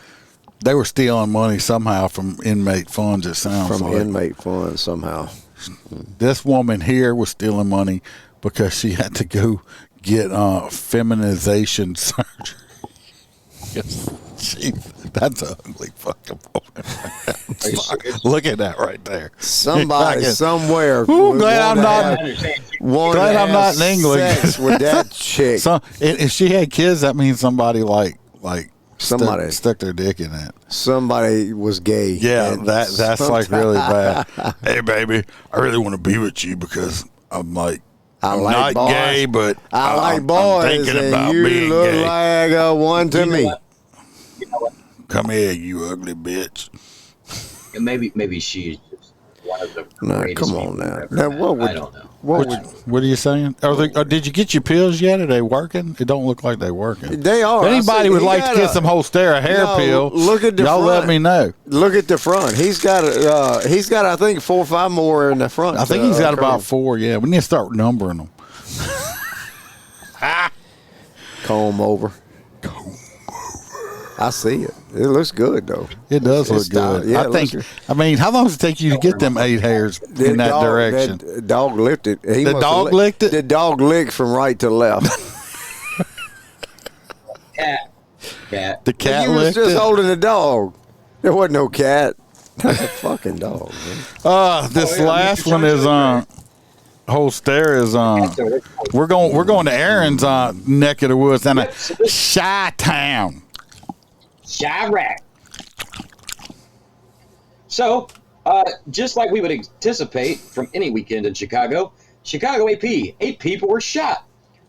They were stealing money somehow from inmate funds, it sounds like. From inmate funds somehow. This woman here was stealing money because she had to go get feminization surgery. That's an ugly fucking woman. Look at that right there. Somebody somewhere. Glad I'm not in England. Sex with that chick. If she had kids, that means somebody somebody stuck their dick in it. Somebody was gay. Yeah, that's like really bad. Hey, baby, I really want to be with you because I'm like, I'm not boys. Gay, but I like boys. I'm thinking about you being look gay. like one to me. You know what? Come here, you ugly bitch. And maybe she's just one of the greatest. Come on now. I don't know. What are you saying? Did you get your pills yet? Are they working? It don't look like they're working. They are. If anybody would like to get some Holstera hair pill, look at the y'all front. let me know. Look at the front. He's got I think 4 or 5 more in the front. I think he's got about 4. Yeah, we need to start numbering them. Comb over. I see it. It looks good though. It does look good. Yeah, I mean, how long does it take you to get them 8 hairs in that direction? That dog licked it. The dog licked it? The dog licked from right to left. Cat. The cat You was licked just it? holding the dog. There wasn't no cat. That's a fucking dog. This last one is Holstera is we're going to Aaron's neck of the woods down at Chi-Town. Chirac. So, just like we would anticipate from any weekend in Chicago AP, 8 people were shot,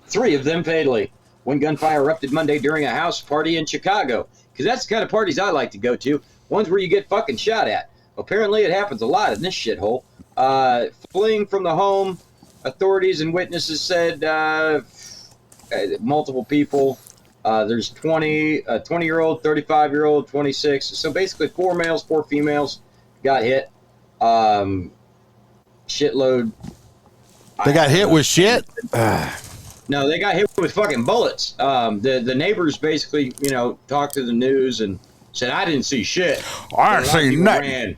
3 of them fatally, when gunfire erupted Monday during a house party in Chicago. Because that's the kind of parties I like to go to, ones where you get fucking shot at. Apparently, it happens a lot in this shithole. Fleeing from the home, authorities and witnesses said multiple people. There's 20-year-old, 35-year-old, 26. So basically 4 males, 4 females got hit. Shitload. They got hit with shit? No, they got hit with fucking bullets. The neighbors basically, talked to the news and said, I didn't see shit. I didn't see nothing.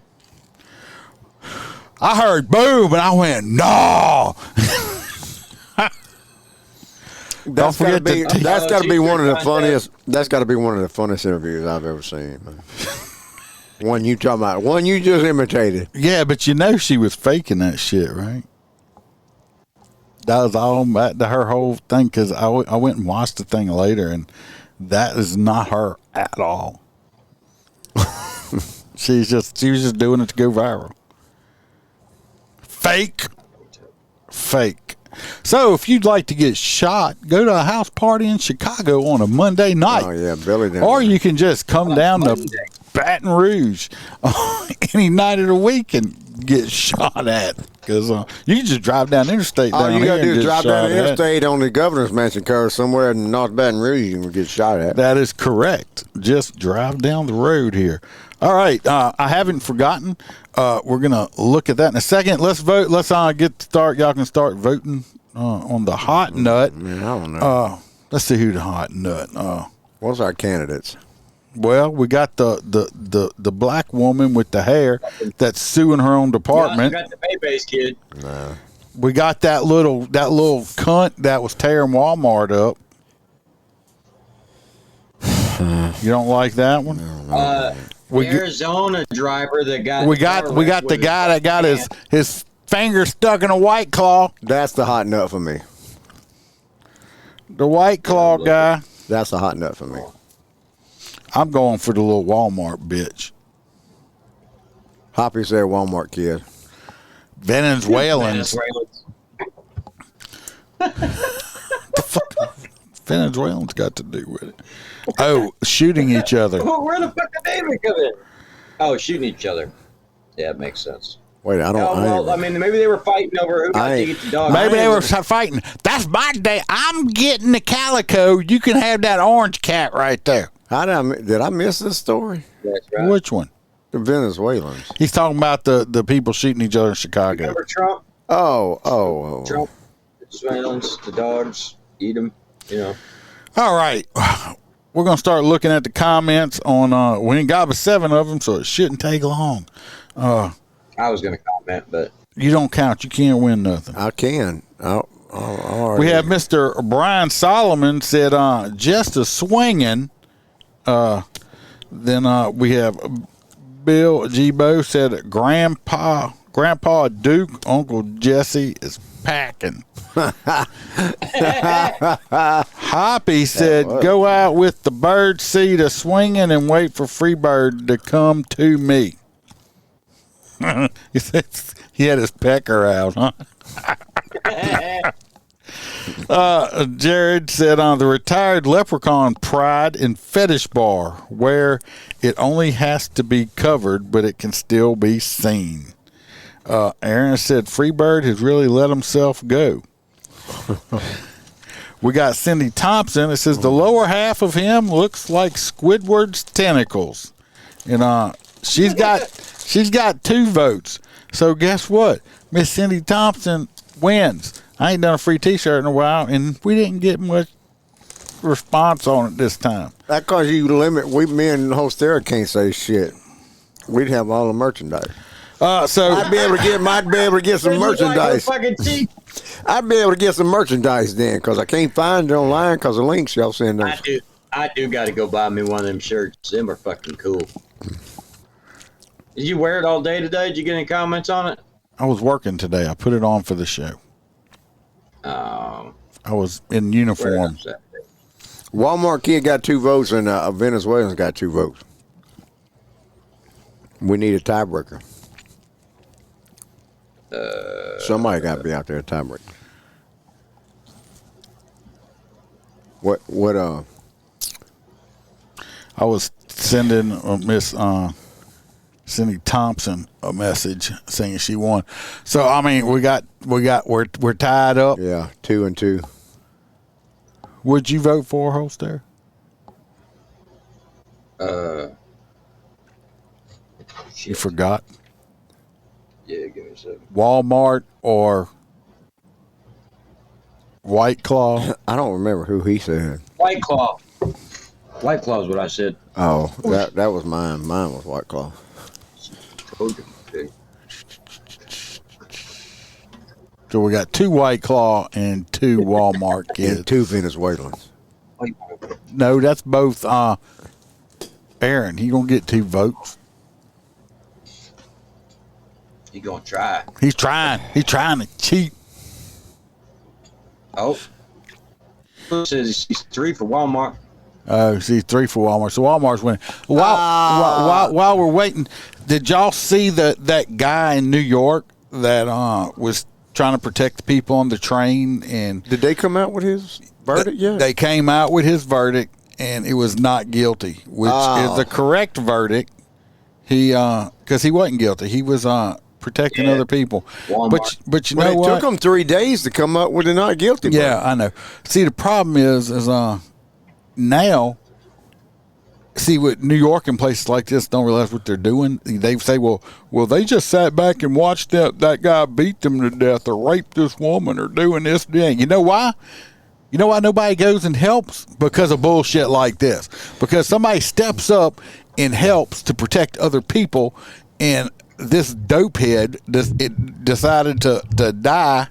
I heard boom and I went, no. That's got to be one of the funniest. That's got to be one of the funniest interviews I've ever seen. Man. One you talking about? One you just imitated? Yeah, but she was faking that shit, right? That was all back to her whole thing. Because I went and watched the thing later, and that is not her at all. She was just doing it to go viral. Fake. So, if you'd like to get shot, go to a house party in Chicago on a Monday night. Oh, yeah, Billy. Or you can just come down to Baton Rouge any night of the week and get shot at. because you can just drive down the interstate. All down you got to here do is drive down the at. interstate on the governor's mansion car somewhere in North Baton Rouge and get shot at. That is correct. Just drive down the road here. All right. I haven't forgotten. We're going to look at that in a second. Let's vote. Let's get to start. Y'all can start voting on the hot nut. Man, I don't know. Let's see who the hot nut. What's our candidates? Well, we got the black woman with the hair that's suing her own department. You got the Bay-Base kid. No. We got that little cunt that was tearing Walmart up. You don't like that one? Arizona driver that got we got the guy that got his finger stuck in a White Claw. That's the hot nut for me. The White Claw guy. That's a hot nut for me. I'm going for the little Walmart bitch. Hoppy said Walmart kid. Venezuelans. The fuck Venezuelans got to do with it? Oh, shooting each other. Where the fuck did David come in? Oh, shooting each other. Yeah, it makes sense. Wait, I mean, maybe they were fighting over who got to get the dog. Maybe they were fighting. That's my day. I'm getting the calico. You can have that orange cat right there. Did I miss this story? That's right. Which one? The Venezuelans. He's talking about the people shooting each other in Chicago. Remember Trump? Oh. Trump, Venezuelans, the dogs, eat them, All right. We're going to start looking at the comments on, we ain't got but 7 of them, so it shouldn't take long. I was going to comment, but. You don't count. You can't win nothing. I can. We have Mr. Brian Solomon said, just a swinging. Then we have Bill Gibo said, Grandpa Duke, Uncle Jesse is packing. Hoppy said, go out with the bird seed a swinging and wait for Freebird to come to me. He said he had his pecker out, huh? Jared said on the retired leprechaun pride in fetish bar where it only has to be covered, but it can still be seen. Aaron said Freebird has really let himself go. We got Cindy Thompson. It says the lower half of him looks like Squidward's tentacles. And she's got 2 votes. So guess what? Miss Cindy Thompson wins. I ain't done a free T-shirt in a while, and we didn't get much response on it this time. That's because you limit. Me and Hostera can't say shit. We'd have all the merchandise. So I'd be able to get some merchandise. I'd be able to get some merchandise then, because I can't find it online because the links y'all send us. I do got to go buy me one of them shirts. Them are fucking cool. Did you wear it all day today? Did you get any comments on it? I was working today. I put it on for the show. I was in uniform. Walmart kid got 2 votes, and Venezuelans got 2 votes. We need a tiebreaker. Somebody got to be out there a tiebreaker. What? I was sending Miss Cindy Thompson a message saying she won. So I mean, we're tied up. Yeah, 2-2. Would you vote for Holster? You forgot. Yeah, give me a second. Walmart or White Claw? I don't remember who he said. White Claw. White Claw is what I said. Oh, that was mine. Mine was White Claw. So we got 2 White Claw and 2 Walmart kids. And 2 Venezuelans. No, that's both Aaron. He gonna get 2 votes. He gonna try. He's trying to cheat. Oh. It says he's 3 for Walmart. Oh, see, 3 for Walmart. So Walmart's winning. While we're waiting, did y'all see that guy in New York that was trying to protect the people on the train? And did they come out with his verdict yet? They came out with his verdict, and it was not guilty, which is the correct verdict. He because he wasn't guilty. He was protecting other people. Walmart. But you know it what? took them 3 days to come up with a not guilty. Yeah, I know. See, the problem is now. See, what New York and places like this don't realize what they're doing. They say, well, they just sat back and watched that guy beat them to death or rape this woman or doing this thing. You know why? You know why nobody goes and helps? Because of bullshit like this. Because somebody steps up and helps to protect other people, and this dopehead decided to die,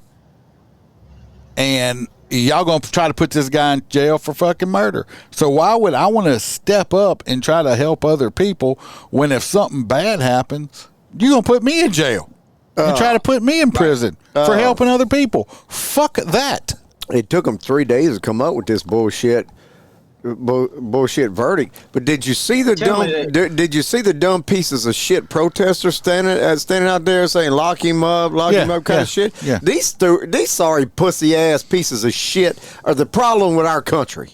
and y'all gonna try to put this guy in jail for fucking murder. So why would I want to step up and try to help other people when if something bad happens, you gonna put me in jail? You try to put me in prison for helping other people. Fuck that. It took them 3 days to come up with this bullshit verdict. But did you see the dumb pieces of shit protesters standing out there saying lock him up kind of shit? Yeah. These sorry pussy ass pieces of shit are the problem with our country.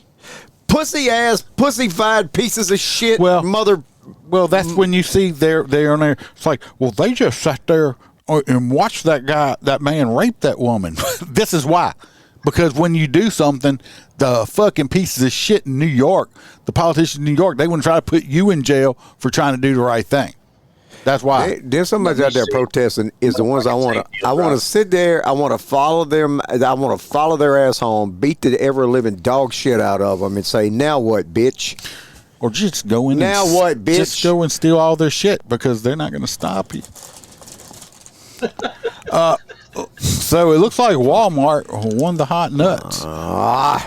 Pussy ass, pussyfied pieces of shit. Well, mother. Well, that's when you see they're on there. It's like, well, they just sat there and watched that man rape that woman. This is why. Because when you do something, the fucking pieces of shit in New York, the politicians in New York, they want to try to put you in jail for trying to do the right thing. That's why. There's somebody out there protesting is the ones I want to sit there. I want to follow them. I want to follow their ass home, beat the ever living dog shit out of them, and say, "Now what, bitch?" Or just go in. Now what, bitch? Just go and steal all their shit because they're not going to stop you. So it looks like Walmart won the hot nuts. I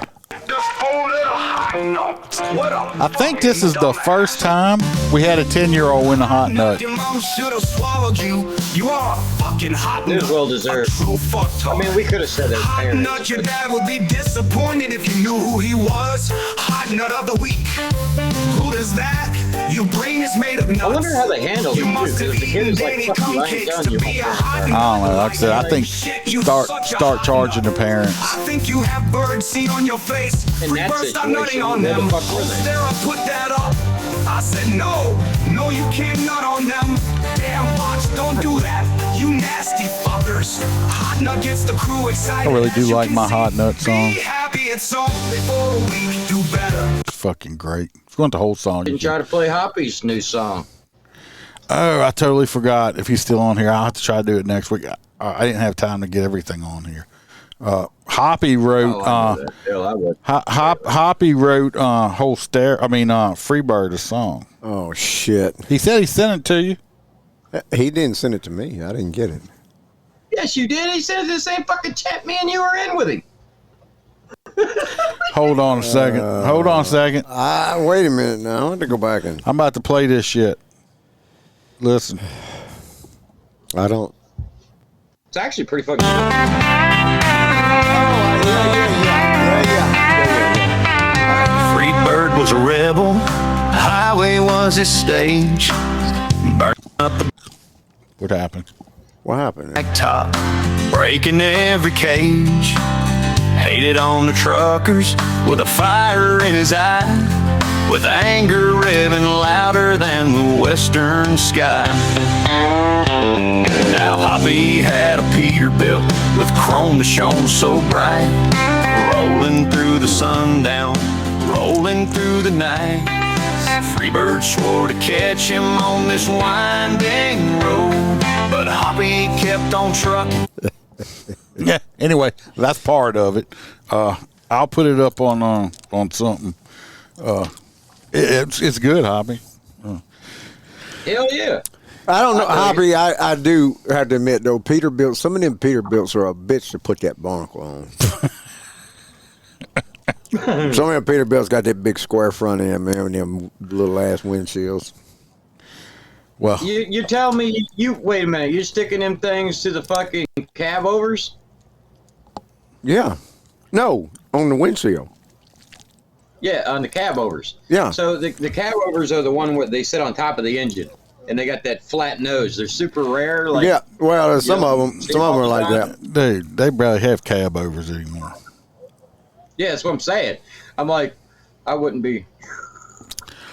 think this is the first time we had a 10-year-old win the hot nut. Your mom should have swallowed you. You are a fucking hot nut. It was well deserved. I mean, we could have said it. Hot nut, your dad would be disappointed if you knew who he was. Hot nut of the week. Who does that? Your brain is made of nuts. I wonder how they handled it, too, because the kid was like, fuck you, I ain't done you. I don't know. Like I said, I think start charging the parents. I think you have bird seed on your face. In that First, I'm situation, nutting on where the them. fuck were they? Sarah put that up. I said, no, you can't nut on them. Damn, watch, don't do that. You nasty fuckers. Hot nut gets the crew excited. I really do like my hot nut song. Be happy it's on before we do better. It's fucking great. If you want the whole song, Didn't try to play Hoppy's new song. Oh, I totally forgot. If he's still on here, I'll have to try to do it next week. I didn't have time to get everything on here. Hoppy wrote. Hoppy wrote Freebird a song. Oh shit! He said he sent it to you. He didn't send it to me. I didn't get it. Yes, you did. He sent it to the same fucking chat me and you were in with him. Hold on a second. Wait a minute now. I want to go back and. I'm about to play this shit. Listen. I don't. It's actually pretty fucking. Freebird was a rebel. Highway was his stage. Burn up the. What happened? What happened? Top, breaking every cage. Hated on the truckers with a fire in his eye, with anger revving louder than the western sky. Now Hoppy had a Peterbilt with chrome that shone so bright, rolling through the sundown, rolling through the night. Freebird swore to catch him on this winding road, but Hoppy kept on trucking. Yeah. Anyway, that's part of it. I'll put it up on something. It's good, Hobby. Hell yeah. I don't know, Hobby. I do have to admit though, Peterbilt. Some of them Peterbilts are a bitch to put that barnacle on. Some of them Peterbilts got that big square front end, man, and them little ass windshields. Well, you tell me you wait a minute. You're sticking them things to the fucking cab overs? Yeah. No, on the windshield. Yeah, on the cab overs. Yeah. So the cab overs are the one where they sit on top of the engine, and they got that flat nose. They're super rare. Like, yeah. Well, some of them are like that. Dude, they barely have cab overs anymore. Yeah, that's what I'm saying. I'm like, I wouldn't be.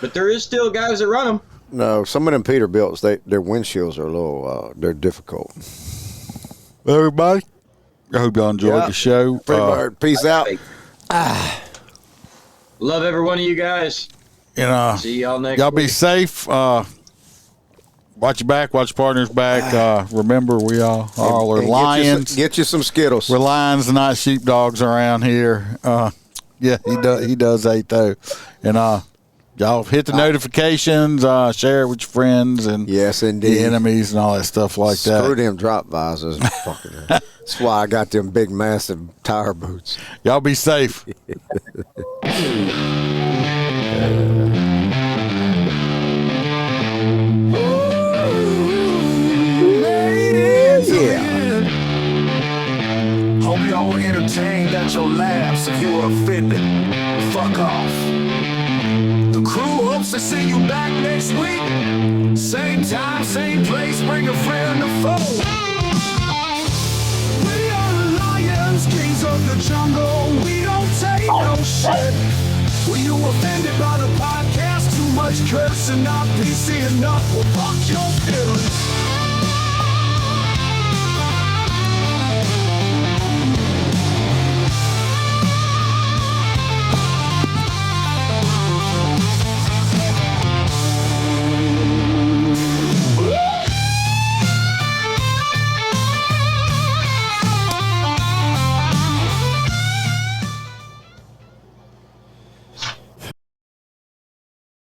But there is still guys that run them. No, some of them Peterbilts, their windshields are a little, they're difficult. Everybody, I hope y'all enjoyed the show. Peace out. Love every one of you guys. And see y'all next y'all week. be safe. Watch your back. Watch your partner's back. Remember, we all are lions. Get you some Skittles. We're lions, not sheepdogs around here. Yeah, he does hate though. And y'all hit the notifications. Share it with your friends and yes, indeed, the enemies and all that stuff like that. Screw them drop visors. That's why I got them big, massive tire boots. Y'all be safe. Hope y'all were entertained at your laughs. If you were offended, fuck off. The crew hopes to see you back next week. Same time, same place, bring a friend to foe. We are the lions, kings of the jungle. We don't take no shit. Were you offended by the podcast? Too much cursing, not PC enough. Well, fuck your feelings.